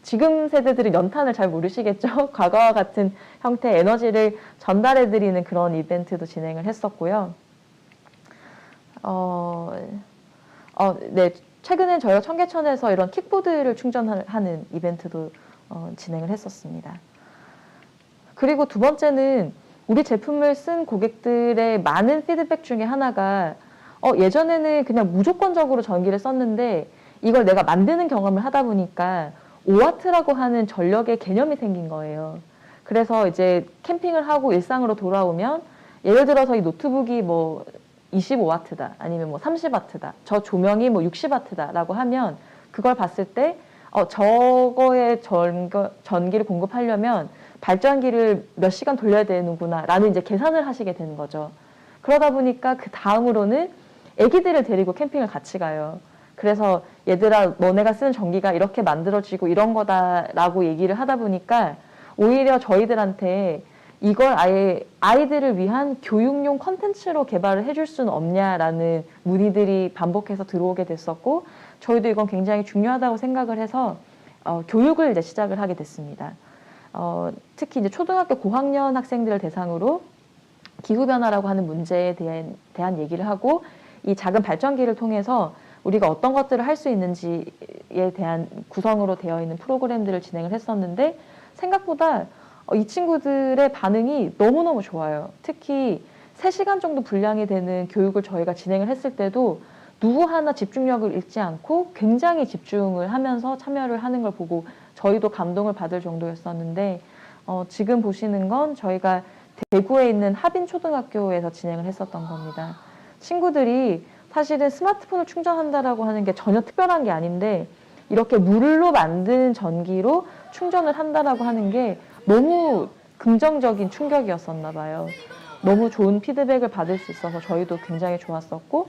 지금 세대들은 연탄을 잘 모르시겠죠? 과거와 같은 형태의 에너지를 전달해 드리는 그런 이벤트도 진행을 했었고요. 네, 최근에 저희가 청계천에서 이런 킥보드를 충전하는 이벤트도 진행을 했었습니다. 그리고 두 번째는 우리 제품을 쓴 고객들의 많은 피드백 중에 하나가 예전에는 그냥 무조건적으로 전기를 썼는데 이걸 내가 만드는 경험을 하다 보니까 5와트라고 하는 전력의 개념이 생긴 거예요. 그래서 이제 캠핑을 하고 일상으로 돌아오면 예를 들어서 이 노트북이 25와트다 아니면 30와트다 저 조명이 60와트다 라고 하면 그걸 봤을 때 저거의 전기를 공급하려면 발전기를 몇 시간 돌려야 되는구나 라는 이제 계산을 하시게 되는 거죠. 그러다 보니까 그 다음으로는 애기들을 데리고 캠핑을 같이 가요. 그래서 얘들아 너네가 쓰는 전기가 이렇게 만들어지고 이런 거다라고 얘기를 하다 보니까 오히려 저희들한테 이걸 아예 아이들을 위한 교육용 컨텐츠로 개발을 해줄 수는 없냐라는 문의들이 반복해서 들어오게 됐었고, 저희도 이건 굉장히 중요하다고 생각을 해서 교육을 이제 시작을 하게 됐습니다. 특히 이제 초등학교 고학년 학생들을 대상으로 기후변화라고 하는 문제에 대한 얘기를 하고, 이 작은 발전기를 통해서 우리가 어떤 것들을 할 수 있는지에 대한 구성으로 되어 있는 프로그램들을 진행을 했었는데, 생각보다 이 친구들의 반응이 너무너무 좋아요. 특히 3시간 정도 분량이 되는 교육을 저희가 진행을 했을 때도 누구 하나 집중력을 잃지 않고 굉장히 집중을 하면서 참여를 하는 걸 보고 저희도 감동을 받을 정도였었는데, 지금 보시는 건 저희가 대구에 있는 하빈초등학교에서 진행을 했었던 겁니다. 친구들이 사실은 스마트폰을 충전한다라고 하는 게 전혀 특별한 게 아닌데 이렇게 물로 만든 전기로 충전을 한다라고 하는 게 너무 긍정적인 충격이었었나 봐요. 너무 좋은 피드백을 받을 수 있어서 저희도 굉장히 좋았었고,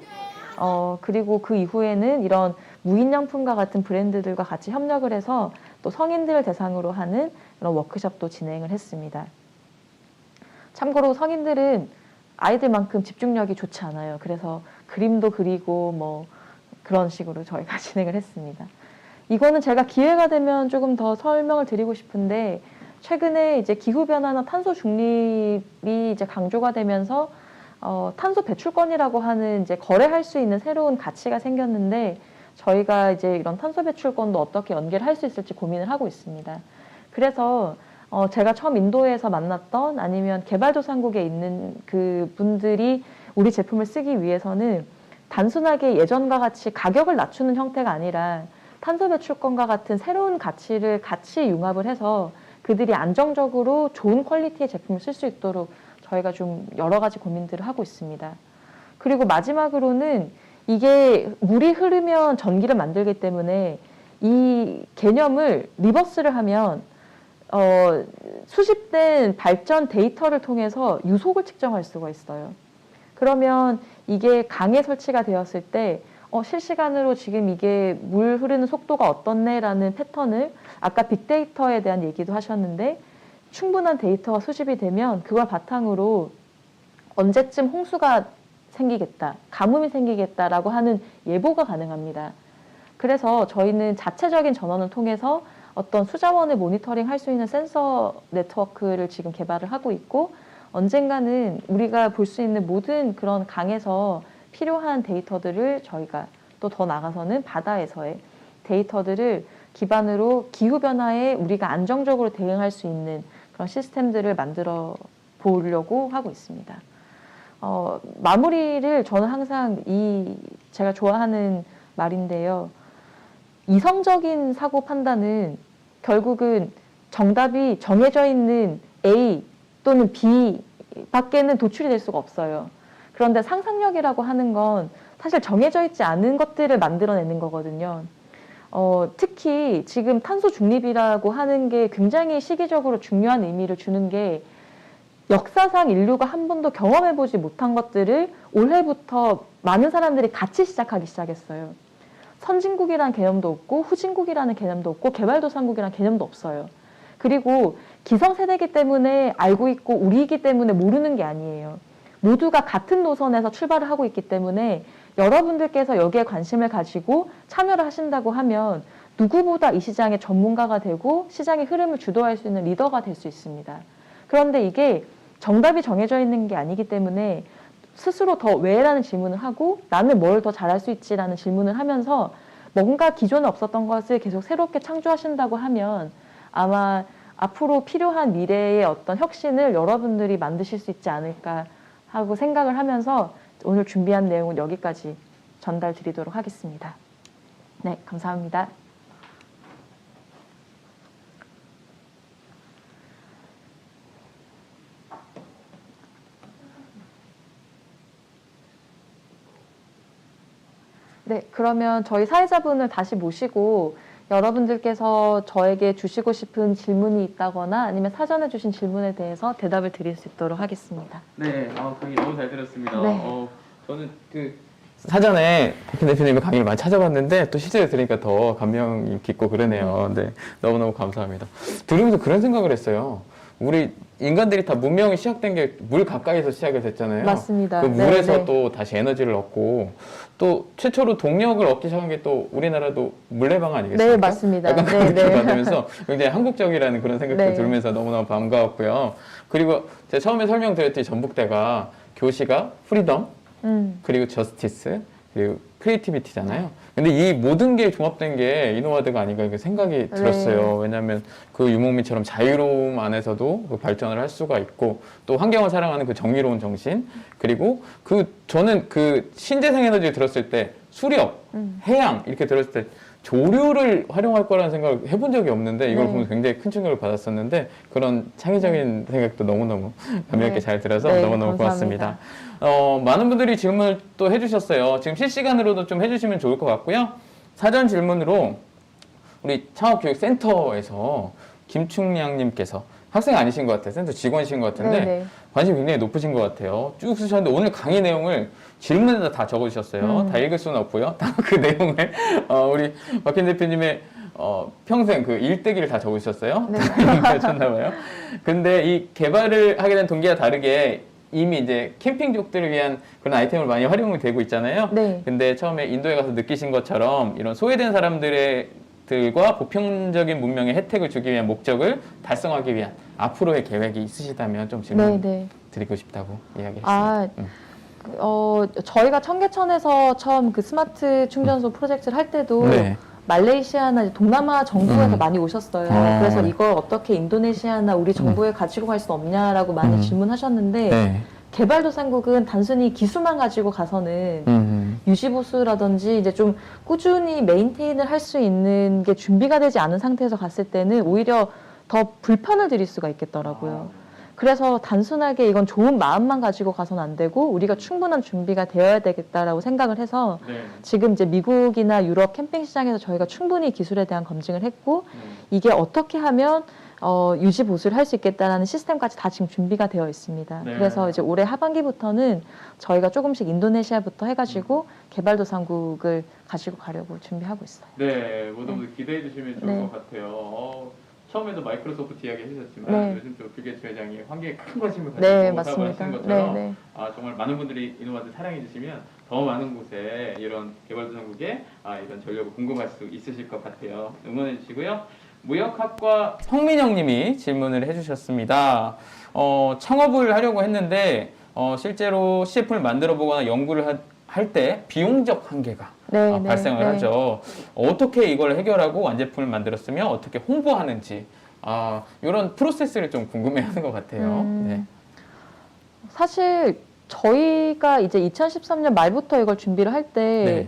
그리고 그 이후에는 이런 무인양품과 같은 브랜드들과 같이 협력을 해서 또 성인들을 대상으로 하는 그런 워크숍도 진행을 했습니다. 참고로 성인들은 아이들만큼 집중력이 좋지 않아요. 그래서 그림도 그리고 그런 식으로 저희가 진행을 했습니다. 이거는 제가 기회가 되면 조금 더 설명을 드리고 싶은데, 최근에 이제 기후변화나 탄소 중립이 이제 강조가 되면서 탄소 배출권이라고 하는 이제 거래할 수 있는 새로운 가치가 생겼는데, 저희가 이제 이런 탄소 배출권도 어떻게 연계를 할 수 있을지 고민을 하고 있습니다. 그래서 제가 처음 인도에서 만났던 아니면 개발도상국에 있는 그 분들이 우리 제품을 쓰기 위해서는 단순하게 예전과 같이 가격을 낮추는 형태가 아니라 탄소 배출권과 같은 새로운 가치를 같이 융합을 해서 그들이 안정적으로 좋은 퀄리티의 제품을 쓸 수 있도록 저희가 좀 여러 가지 고민들을 하고 있습니다. 그리고 마지막으로는 이게 물이 흐르면 전기를 만들기 때문에 이 개념을 리버스를 하면 수집된 발전 데이터를 통해서 유속을 측정할 수가 있어요. 그러면 이게 강에 설치가 되었을 때 실시간으로 지금 이게 물 흐르는 속도가 어떻네라는 패턴을, 아까 빅데이터에 대한 얘기도 하셨는데, 충분한 데이터가 수집이 되면 그걸 바탕으로 언제쯤 홍수가 생기겠다, 가뭄이 생기겠다라고 하는 예보가 가능합니다. 그래서 저희는 자체적인 전원을 통해서 어떤 수자원을 모니터링 할 수 있는 센서 네트워크를 지금 개발을 하고 있고, 언젠가는 우리가 볼 수 있는 모든 그런 강에서 필요한 데이터들을 저희가 또 더 나가서는 바다에서의 데이터들을 기반으로 기후변화에 우리가 안정적으로 대응할 수 있는 그런 시스템들을 만들어 보려고 하고 있습니다. 마무리를 저는 항상 제가 좋아하는 말인데요. 이성적인 사고 판단은 결국은 정답이 정해져 있는 A 또는 B 밖에는 도출이 될 수가 없어요. 그런데 상상력이라고 하는 건 사실 정해져 있지 않은 것들을 만들어내는 거거든요. 특히 지금 탄소 중립이라고 하는 게 굉장히 시기적으로 중요한 의미를 주는 게, 역사상 인류가 한 번도 경험해보지 못한 것들을 올해부터 많은 사람들이 같이 시작하기 시작했어요. 선진국이라는 개념도 없고 후진국이라는 개념도 없고 개발도상국이라는 개념도 없어요. 그리고 기성세대이기 때문에 알고 있고 우리이기 때문에 모르는 게 아니에요. 모두가 같은 노선에서 출발을 하고 있기 때문에 여러분들께서 여기에 관심을 가지고 참여를 하신다고 하면 누구보다 이 시장의 전문가가 되고 시장의 흐름을 주도할 수 있는 리더가 될 수 있습니다. 그런데 이게 정답이 정해져 있는 게 아니기 때문에 스스로 더 왜라는 질문을 하고 나는 뭘 더 잘할 수 있지라는 질문을 하면서 뭔가 기존에 없었던 것을 계속 새롭게 창조하신다고 하면 아마 앞으로 필요한 미래의 어떤 혁신을 여러분들이 만드실 수 있지 않을까 하고 생각을 하면서 오늘 준비한 내용은 여기까지 전달 드리도록 하겠습니다. 네, 감사합니다. 네, 그러면 저희 사회자분을 다시 모시고 여러분들께서 저에게 주시고 싶은 질문이 있다거나 아니면 사전에 주신 질문에 대해서 대답을 드릴 수 있도록 하겠습니다. 네, 강의 너무 잘 들었습니다. 네. 저는 사전에 박현 대표님의 강의를 많이 찾아봤는데 또 실제로 들으니까 더 감명 깊고 그러네요. 네, 너무너무 감사합니다. 들으면서 그런 생각을 했어요. 우리 인간들이 다 문명이 시작된 게 물 가까이서 시작이 됐잖아요. 맞습니다. 그 물에서 네, 네. 또 다시 에너지를 얻고 또 최초로 동력을 얻기 시작한 게 또 우리나라도 물레방 아니겠습니까? 네, 맞습니다. 약간 그런 네, 느낌 네. 받으면서 굉장히 한국적이라는 그런 생각도 네. 들으면서 너무너무 반가웠고요. 그리고 제가 처음에 설명드렸듯이 전북대가 교시가 프리덤, 그리고 저스티스, 그리고 크리에이티비티잖아요. 근데 이 모든 게 종합된 게 이노와드가 아닌가 이렇게 생각이 들었어요. 네. 왜냐하면 그 유목민처럼 자유로움 안에서도 그 발전을 할 수가 있고 또 환경을 사랑하는 그 정의로운 정신, 그리고 저는 그 신재생 에너지를 들었을 때 수력, 해양 이렇게 들었을 때 조류를 활용할 거라는 생각을 해본 적이 없는데 이걸 네. 보면서 굉장히 큰 충격을 받았었는데 그런 창의적인 생각도 너무너무 감명 있게 네. 잘 들어서 네, 너무너무 감사합니다. 고맙습니다. 많은 분들이 질문을 또 해주셨어요. 지금 실시간으로도 좀 해주시면 좋을 것 같고요. 사전 질문으로 우리 창업교육센터에서 김충량님께서 학생 아니신 것 같아요. 센터 직원이신 것 같은데 네. 관심이 굉장히 높으신 것 같아요. 쭉 쓰셨는데 오늘 강의 내용을 질문에다 다 적어주셨어요. 다 읽을 수는 없고요. 다 그 내용을 우리 박현 대표님의 평생 그 일대기를 다 적으셨어요. 네. 그러셨나봐요. 근데 이 개발을 하게 된 동기와 다르게 이미 이제 캠핑족들을 위한 그런 아이템을 많이 활용이 되고 있잖아요. 네. 근데 처음에 인도에 가서 느끼신 것처럼 이런 소외된 사람들과 보편적인 문명의 혜택을 주기 위한 목적을 달성하기 위한 앞으로의 계획이 있으시다면 좀 질문 네. 드리고 싶다고 이야기했습니다. 저희가 청계천에서 처음 그 스마트 충전소 프로젝트를 할 때도 네. 말레이시아나 이제 동남아 정부에서 많이 오셨어요. 그래서 네. 이걸 어떻게 인도네시아나 우리 정부에 가지고 갈 수 없냐라고 많이 질문하셨는데 네. 개발도상국은 단순히 기술만 가지고 가서는 유지보수라든지 이제 좀 꾸준히 메인테인을 할 수 있는 게 준비가 되지 않은 상태에서 갔을 때는 오히려 더 불편을 드릴 수가 있겠더라고요. 그래서 단순하게 이건 좋은 마음만 가지고 가서는 안 되고 우리가 충분한 준비가 되어야 되겠다라고 생각을 해서 네. 지금 이제 미국이나 유럽 캠핑 시장에서 저희가 충분히 기술에 대한 검증을 했고 이게 어떻게 하면 유지 보수를 할 수 있겠다라는 시스템까지 다 지금 준비가 되어 있습니다. 네. 그래서 이제 올해 하반기부터는 저희가 조금씩 인도네시아부터 해가지고 개발도상국을 가지고 가려고 준비하고 있어요. 네, 모두 기대해 주시면 좋을 네. 것 같아요. 처음에도 마이크로소프트 이야기 해주셨지만 네. 요즘 또 빌 게이츠 회장이 환경에 큰 관심을 가지고 네, 사업을 맞습니다. 하시는 것처럼 네, 네. 정말 많은 분들이 이노바들 사랑해 주시면 더 많은 곳에 이런 개발도상국에 이런 전력을 공급할 수 있으실 것 같아요. 응원해 주시고요. 무역학과 성민영 님이 질문을 해주셨습니다. 창업을 하려고 했는데 실제로 CF를 만들어 보거나 연구를 할 때 비용적 한계가 네, 발생을 네. 하죠. 어떻게 이걸 해결하고 완제품을 만들었으면 어떻게 홍보하는지 이런 프로세스를 좀 궁금해하는 것 같아요. 네. 사실 저희가 이제 2013년 말부터 이걸 준비를 할 때 네.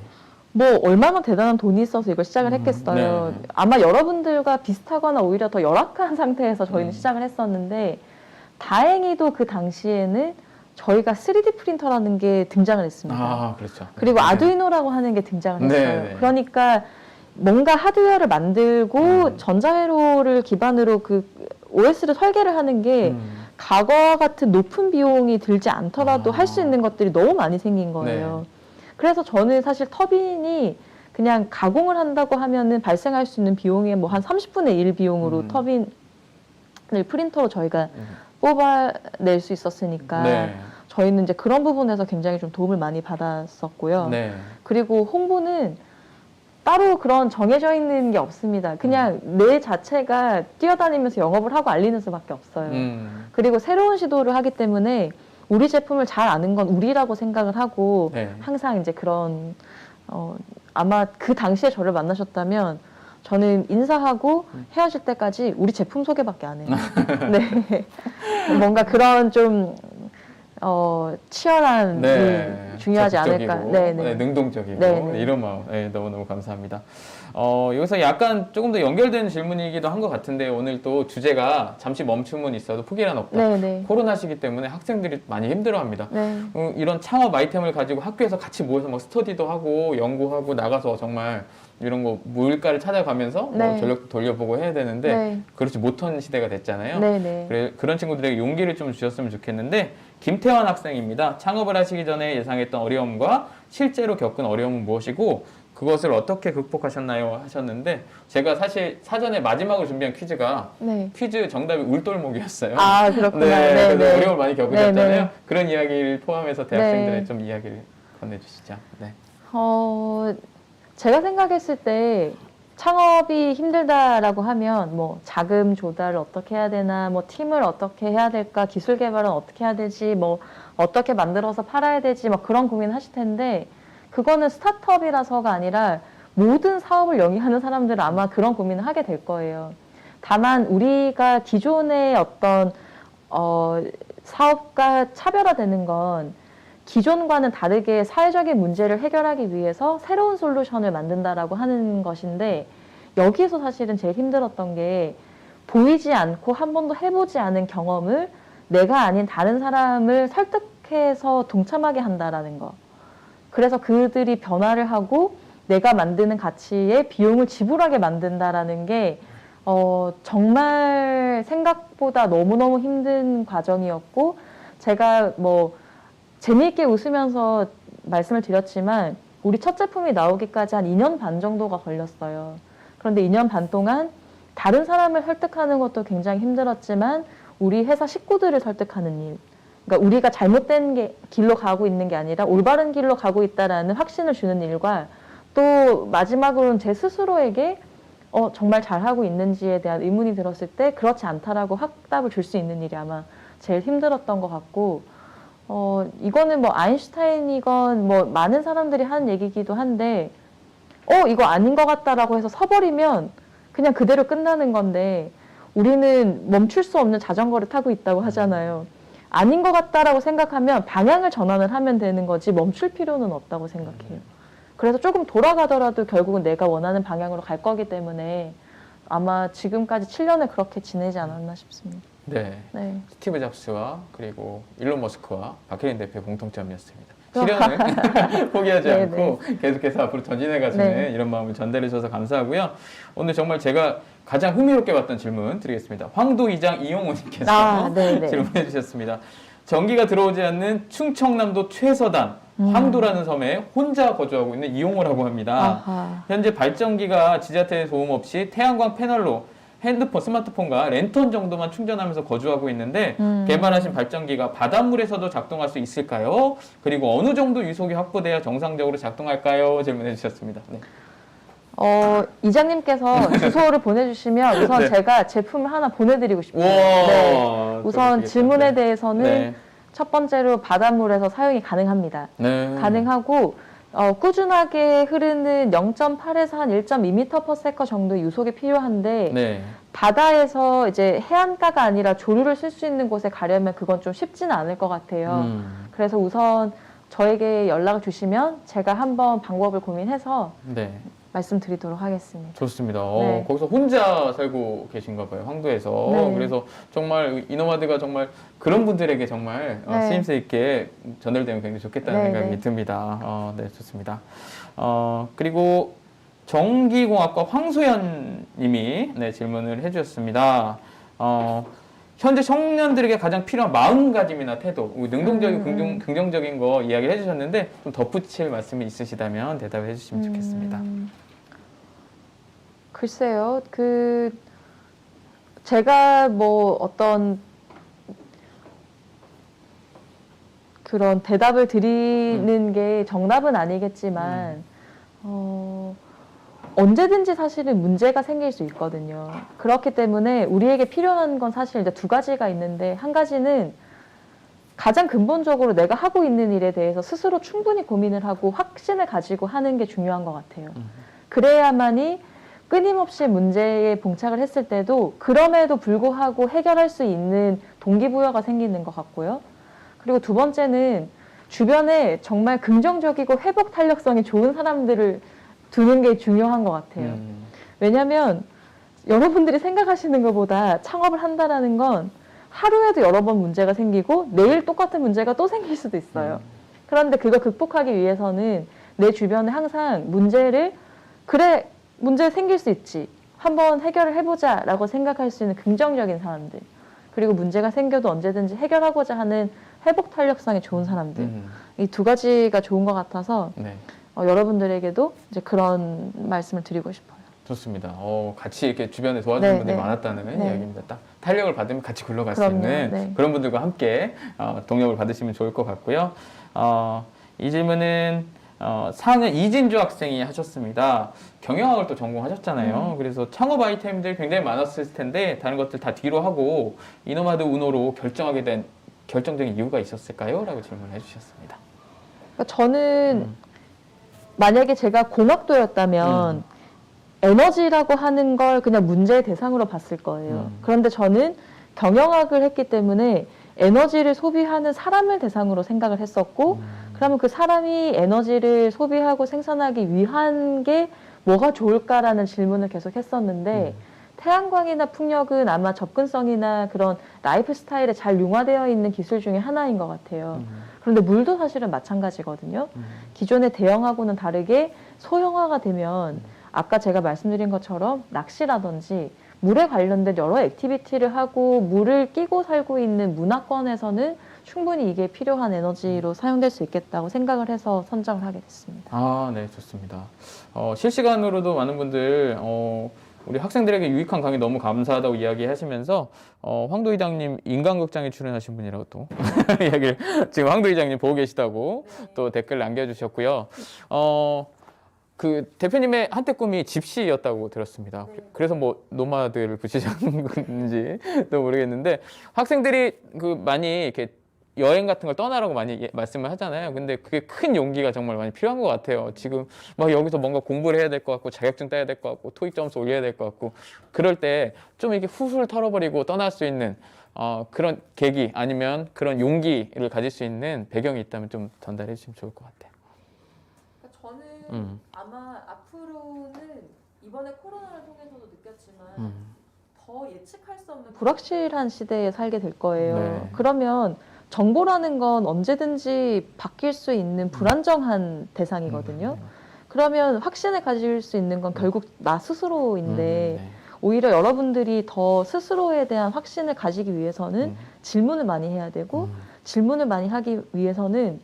뭐 얼마나 대단한 돈이 있어서 이걸 시작을 했겠어요. 네. 아마 여러분들과 비슷하거나 오히려 더 열악한 상태에서 저희는 시작을 했었는데 다행히도 그 당시에는 저희가 3D 프린터라는 게 등장을 했습니다. 그렇죠. 그리고 네. 아두이노라고 하는 게 등장을 했어요. 네. 그러니까 뭔가 하드웨어를 만들고 전자회로를 기반으로 그 OS를 설계를 하는 게 과거와 같은 높은 비용이 들지 않더라도 할 수 있는 것들이 너무 많이 생긴 거예요. 그래서 저는 사실 터빈이 그냥 가공을 한다고 하면은 발생할 수 있는 비용의 뭐 한 30분의 1 비용으로 터빈을 프린터로 저희가 뽑아낼 수 있었으니까 네. 저희는 이제 그런 부분에서 굉장히 좀 도움을 많이 받았었고요. 네. 그리고 홍보는 따로 그런 정해져 있는 게 없습니다. 그냥 내 자체가 뛰어다니면서 영업을 하고 알리는 수밖에 없어요. 그리고 새로운 시도를 하기 때문에 우리 제품을 잘 아는 건 우리라고 생각을 하고 네. 항상 이제 그런 아마 그 당시에 저를 만나셨다면 저는 인사하고 헤어질 때까지 우리 제품 소개밖에 안 해요. 네. 뭔가 그런 좀 치열함이 중요하지 않을까. 네, 능동적이고 이런 마음. 네, 너무너무 감사합니다. 여기서 약간 조금 더 연결된 질문이기도 한 것 같은데 오늘 또 주제가 잠시 멈춤은 있어도 포기란 없다. 네네. 코로나 시기 때문에 학생들이 많이 힘들어합니다. 네. 이런 창업 아이템을 가지고 학교에서 같이 모여서 막 스터디도 하고 연구하고 나가서 정말 이런 거 물가를 찾아가면서 뭐 전력도 돌려보고 해야 되는데 그렇지 못한 시대가 됐잖아요. 그래, 그런 친구들에게 용기를 좀 주셨으면 좋겠는데 김태환 학생입니다. 창업을 하시기 전에 예상했던 어려움과 실제로 겪은 어려움은 무엇이고 그것을 어떻게 극복하셨나요? 하셨는데 제가 사실 사전에 마지막으로 준비한 퀴즈가 퀴즈 정답이 울돌목이었어요. 아, 그렇구나. 네, 그래서 어려움을 많이 겪으셨잖아요. 네네. 그런 이야기를 포함해서 대학생들의 좀 이야기를 건네주시죠. 네. 제가 생각했을 때 창업이 힘들다라고 하면 뭐 자금 조달을 어떻게 해야 되나, 뭐 팀을 어떻게 해야 될까, 기술 개발은 어떻게 해야 되지, 뭐 어떻게 만들어서 팔아야 되지, 뭐 그런 고민 하실 텐데 그거는 스타트업이라서가 아니라 모든 사업을 영위하는 사람들은 아마 그런 고민을 하게 될 거예요. 다만 우리가 기존의 어떤 사업과 차별화되는 건 기존과는 다르게 사회적인 문제를 해결하기 위해서 새로운 솔루션을 만든다라고 하는 것인데 여기에서 사실은 제일 힘들었던 게 보이지 않고 한 번도 해보지 않은 경험을 내가 아닌 다른 사람을 설득해서 동참하게 한다라는 거. 그래서 그들이 변화를 하고 내가 만드는 가치에 비용을 지불하게 만든다라는 게 정말 생각보다 너무너무 힘든 과정이었고 제가 뭐 재미있게 웃으면서 말씀을 드렸지만 우리 첫 제품이 나오기까지 한 2년 반 정도가 걸렸어요. 그런데 2년 반 동안 다른 사람을 설득하는 것도 굉장히 힘들었지만 우리 회사 식구들을 설득하는 일. 그러니까 우리가 잘못된 길로 가고 있는 게 아니라 올바른 길로 가고 있다라는 확신을 주는 일과 또 마지막으로는 제 스스로에게 정말 잘하고 있는지에 대한 의문이 들었을 때 그렇지 않다라고 확답을 줄 수 있는 일이 아마 제일 힘들었던 것 같고 이거는 뭐 아인슈타인이건 뭐 많은 사람들이 하는 얘기기도 한데 이거 아닌 것 같다라고 해서 서버리면 그냥 그대로 끝나는 건데 우리는 멈출 수 없는 자전거를 타고 있다고 하잖아요. 아닌 것 같다라고 생각하면 방향을 전환을 하면 되는 거지 멈출 필요는 없다고 생각해요. 그래서 조금 돌아가더라도 결국은 내가 원하는 방향으로 갈 거기 때문에 아마 지금까지 7년을 그렇게 지내지 않았나 싶습니다. 네. 스티브 잡스와 그리고 일론 머스크와 박혜린 대표의 공통점이었습니다. 실현을 포기하지 않고 계속해서 앞으로 전진해가시는 이런 마음을 전달해 주셔서 감사하고요. 오늘 정말 제가 가장 흥미롭게 봤던 질문 드리겠습니다. 황도 이장 이용호님께서 질문해 주셨습니다. 전기가 들어오지 않는 충청남도 최서단 황도라는 섬에 혼자 거주하고 있는 이용호라고 합니다. 현재 발전기가 지자체의 도움 없이 태양광 패널로 핸드폰, 스마트폰과 랜턴 정도만 충전하면서 거주하고 있는데 개발하신 발전기가 바닷물에서도 작동할 수 있을까요? 그리고 어느 정도 유속이 확보돼야 정상적으로 작동할까요? 질문해 주셨습니다. 네. 이장님께서 주소를 보내주시면 우선 네. 제가 제품을 하나 보내드리고 싶어요. 우와, 네. 우선 그러시겠다. 질문에 네. 대해서는 네. 첫 번째로 바닷물에서 사용이 가능합니다. 네. 가능하고 꾸준하게 흐르는 0.8에서 한 1.2m/s 정도 유속이 필요한데 네. 바다에서 이제 해안가가 아니라 조류를 쓸 수 있는 곳에 가려면 그건 좀 쉽지는 않을 것 같아요. 그래서 우선 저에게 연락을 주시면 제가 한번 방법을 고민해서 네. 말씀드리도록 하겠습니다. 좋습니다. 네. 거기서 혼자 살고 계신가 봐요, 황도에서. 네. 그래서 정말 이노마드가 정말 그런 분들에게 정말 네. 쓰임새 있게 전달되면 굉장히 좋겠다는 네, 생각이 네. 듭니다. 네, 좋습니다. 그리고 전기공학과 황소연 님이 네, 질문을 해주셨습니다. 현재 청년들에게 가장 필요한 마음가짐이나 태도, 능동적이고 긍정적인 거 이야기를 해주셨는데 좀 덧붙일 말씀이 있으시다면 대답해 주시면 좋겠습니다. 글쎄요, 제가 뭐 어떤 그런 대답을 드리는 게 정답은 아니겠지만, 언제든지 사실은 문제가 생길 수 있거든요. 그렇기 때문에 우리에게 필요한 건 사실 이제 두 가지가 있는데, 한 가지는 가장 근본적으로 내가 하고 있는 일에 대해서 스스로 충분히 고민을 하고 확신을 가지고 하는 게 중요한 것 같아요. 그래야만이 끊임없이 문제에 봉착을 했을 때도 그럼에도 불구하고 해결할 수 있는 동기부여가 생기는 것 같고요. 그리고 두 번째는 주변에 정말 긍정적이고 회복 탄력성이 좋은 사람들을 두는 게 중요한 것 같아요. 왜냐하면 여러분들이 생각하시는 것보다 창업을 한다라는 건 하루에도 여러 번 문제가 생기고 내일 똑같은 문제가 또 생길 수도 있어요. 그런데 그걸 극복하기 위해서는 내 주변에 항상 문제를 그래 문제 생길 수 있지 한번 해결을 해보자 라고 생각할 수 있는 긍정적인 사람들 그리고 문제가 생겨도 언제든지 해결하고자 하는 회복 탄력성이 좋은 사람들 이 두 가지가 좋은 것 같아서 네. 여러분들에게도 이제 그런 말씀을 드리고 싶어요. 좋습니다. 같이 이렇게 주변에 도와주는 네, 분들이 네. 많았다는 네. 이야기입니다. 딱 탄력을 받으면 같이 굴러갈 수 그럼요. 있는 네. 그런 분들과 함께 동력을 받으시면 좋을 것 같고요. 이 질문은 상은 이진주 학생이 하셨습니다. 경영학을 또 전공하셨잖아요. 그래서 창업 아이템들 굉장히 많았을 텐데 다른 것들 다 뒤로 하고 이노마드 우노로 결정하게 된 결정적인 이유가 있었을까요? 라고 질문을 해주셨습니다. 그러니까 저는 만약에 제가 공학도였다면 에너지라고 하는 걸 그냥 문제의 대상으로 봤을 거예요. 그런데 저는 경영학을 했기 때문에 에너지를 소비하는 사람을 대상으로 생각을 했었고 그러면 그 사람이 에너지를 소비하고 생산하기 위한 게 뭐가 좋을까라는 질문을 계속 했었는데 태양광이나 풍력은 아마 접근성이나 그런 라이프 스타일에 잘 융화되어 있는 기술 중에 하나인 것 같아요. 그런데 물도 사실은 마찬가지거든요. 기존의 대형하고는 다르게 소형화가 되면 아까 제가 말씀드린 것처럼 낚시라든지 물에 관련된 여러 액티비티를 하고 물을 끼고 살고 있는 문화권에서는 충분히 이게 필요한 에너지로 사용될 수 있겠다고 생각을 해서 선정을 하게 됐습니다. 네, 좋습니다. 실시간으로도 많은 분들 우리 학생들에게 유익한 강의 너무 감사하다고 이야기하시면서 황도 이장님 인간극장에 출연하신 분이라고 또 이야기를 지금 황도 이장님 보고 계시다고 또 댓글 남겨주셨고요. 그 대표님의 한때 꿈이 집시였다고 들었습니다. 그래서 뭐 노마드를 붙이신 건지 또 모르겠는데 학생들이 많이 이렇게 여행 같은 걸 떠나라고 많이 말씀을 하잖아요. 근데 그게 큰 용기가 정말 많이 필요한 것 같아요. 지금 막 여기서 뭔가 공부를 해야 될 것 같고 자격증 따야 될 것 같고 토익 점수 올려야 될 것 같고 그럴 때 좀 이렇게 훌훌 털어버리고 떠날 수 있는 그런 계기 아니면 그런 용기를 가질 수 있는 배경이 있다면 좀 전달해 주시면 좋을 것 같아요. 저는 아마 앞으로는 이번에 코로나를 통해서도 느꼈지만 더 예측할 수 없는 불확실한 시대에 살게 될 거예요. 네. 그러면 정보라는 건 언제든지 바뀔 수 있는 불안정한 대상이거든요. 그러면 확신을 가질 수 있는 건 결국 나 스스로인데 오히려 여러분들이 더 스스로에 대한 확신을 가지기 위해서는 질문을 많이 해야 되고 질문을 많이 하기 위해서는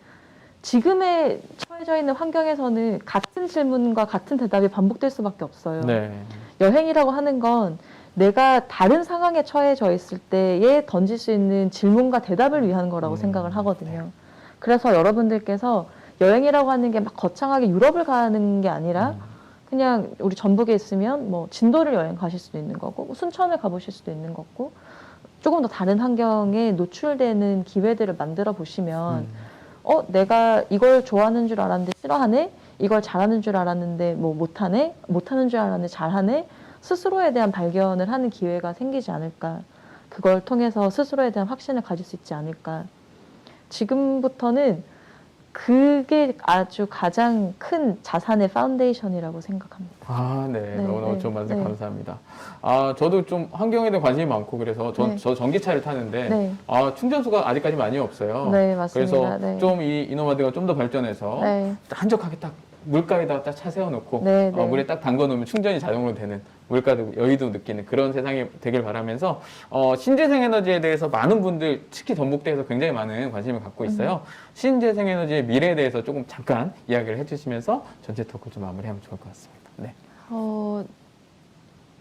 지금에 처해져 있는 환경에서는 같은 질문과 같은 대답이 반복될 수밖에 없어요. 네. 여행이라고 하는 건 내가 다른 상황에 처해져 있을 때에 던질 수 있는 질문과 대답을 위한 거라고 생각을 하거든요. 그래서 여러분들께서 여행이라고 하는 게 막 거창하게 유럽을 가는 게 아니라 그냥 우리 전북에 있으면 뭐 진도를 여행 가실 수도 있는 거고 순천을 가보실 수도 있는 거고 조금 더 다른 환경에 노출되는 기회들을 만들어 보시면 내가 이걸 좋아하는 줄 알았는데 싫어하네? 이걸 잘하는 줄 알았는데 뭐 못하네? 못하는 줄 알았는데 잘하네? 스스로에 대한 발견을 하는 기회가 생기지 않을까. 그걸 통해서 스스로에 대한 확신을 가질 수 있지 않을까. 지금부터는 그게 아주 가장 큰 자산의 파운데이션이라고 생각합니다. 아, 네. 네, 너무너무 네, 좋은 말씀 네. 감사합니다. 아, 저도 좀 환경에 대한 관심이 많고 그래서 네. 저 전기차를 타는데 네. 충전소가 아직까지 많이 없어요. 네, 맞습니다. 그래서 네. 좀 이 이노마드가 좀 더 발전해서 네. 한적하게 딱 물가에다가 딱 차 세워놓고 네, 네. 물에 딱 담궈 놓으면 충전이 자동으로 되는 물가도 여유도 느끼는 그런 세상이 되길 바라면서 신재생 에너지에 대해서 많은 분들 특히 전북대에서 굉장히 많은 관심을 갖고 있어요. 신재생 에너지의 미래에 대해서 조금 잠깐 이야기를 해주시면서 전체 토크 좀 마무리하면 좋을 것 같습니다. 네.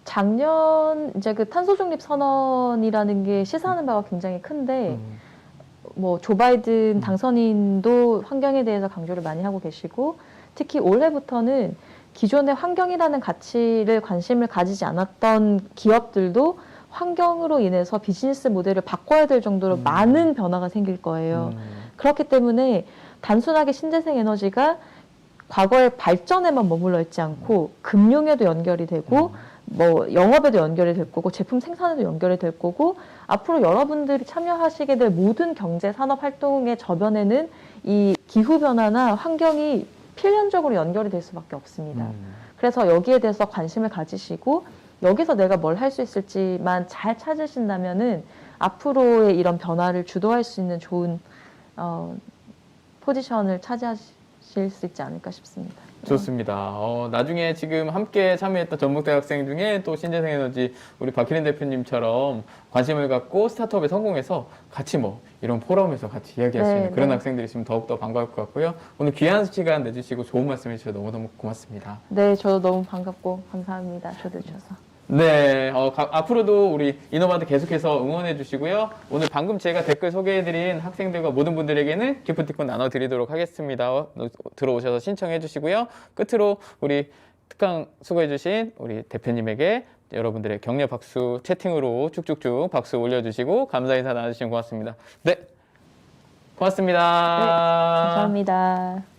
작년 이제 그 탄소 중립 선언이라는 게 시사하는 바가 굉장히 큰데 뭐 조 바이든 당선인도 환경에 대해서 강조를 많이 하고 계시고 특히 올해부터는 기존의 환경이라는 가치를 관심을 가지지 않았던 기업들도 환경으로 인해서 비즈니스 모델을 바꿔야 될 정도로 많은 변화가 생길 거예요. 그렇기 때문에 단순하게 신재생 에너지가 과거의 발전에만 머물러 있지 않고 금융에도 연결이 되고 뭐 영업에도 연결이 될 거고 제품 생산에도 연결이 될 거고 앞으로 여러분들이 참여하시게 될 모든 경제 산업 활동의 저변에는 이 기후 변화나 환경이 필연적으로 연결이 될 수밖에 없습니다. 그래서 여기에 대해서 관심을 가지시고 여기서 내가 뭘 할 수 있을지만 잘 찾으신다면은 앞으로의 이런 변화를 주도할 수 있는 좋은 포지션을 차지하실 수 있지 않을까 싶습니다. 좋습니다. 나중에 지금 함께 참여했던 전북대 학생 중에 또 신재생 에너지 우리 박희린 대표님처럼 관심을 갖고 스타트업에 성공해서 같이 뭐 이런 포럼에서 같이 이야기할 수 네, 있는 그런 네. 학생들이 있으면 더욱더 반가울 것 같고요. 오늘 귀한 시간 내주시고 좋은 말씀 해주셔서 너무너무 고맙습니다. 네, 저도 너무 반갑고 감사합니다. 초대해 주셔서. 네, 앞으로도 우리 이노마드 계속해서 응원해 주시고요. 오늘 방금 제가 댓글 소개해드린 학생들과 모든 분들에게는 기프티콘 나눠드리도록 하겠습니다. 들어오셔서 신청해 주시고요. 끝으로 우리 특강 수고해 주신 우리 대표님에게 여러분들의 격려 박수 채팅으로 쭉쭉쭉 박수 올려주시고 감사 인사 나눠주시면 고맙습니다. 네, 고맙습니다. 네, 감사합니다.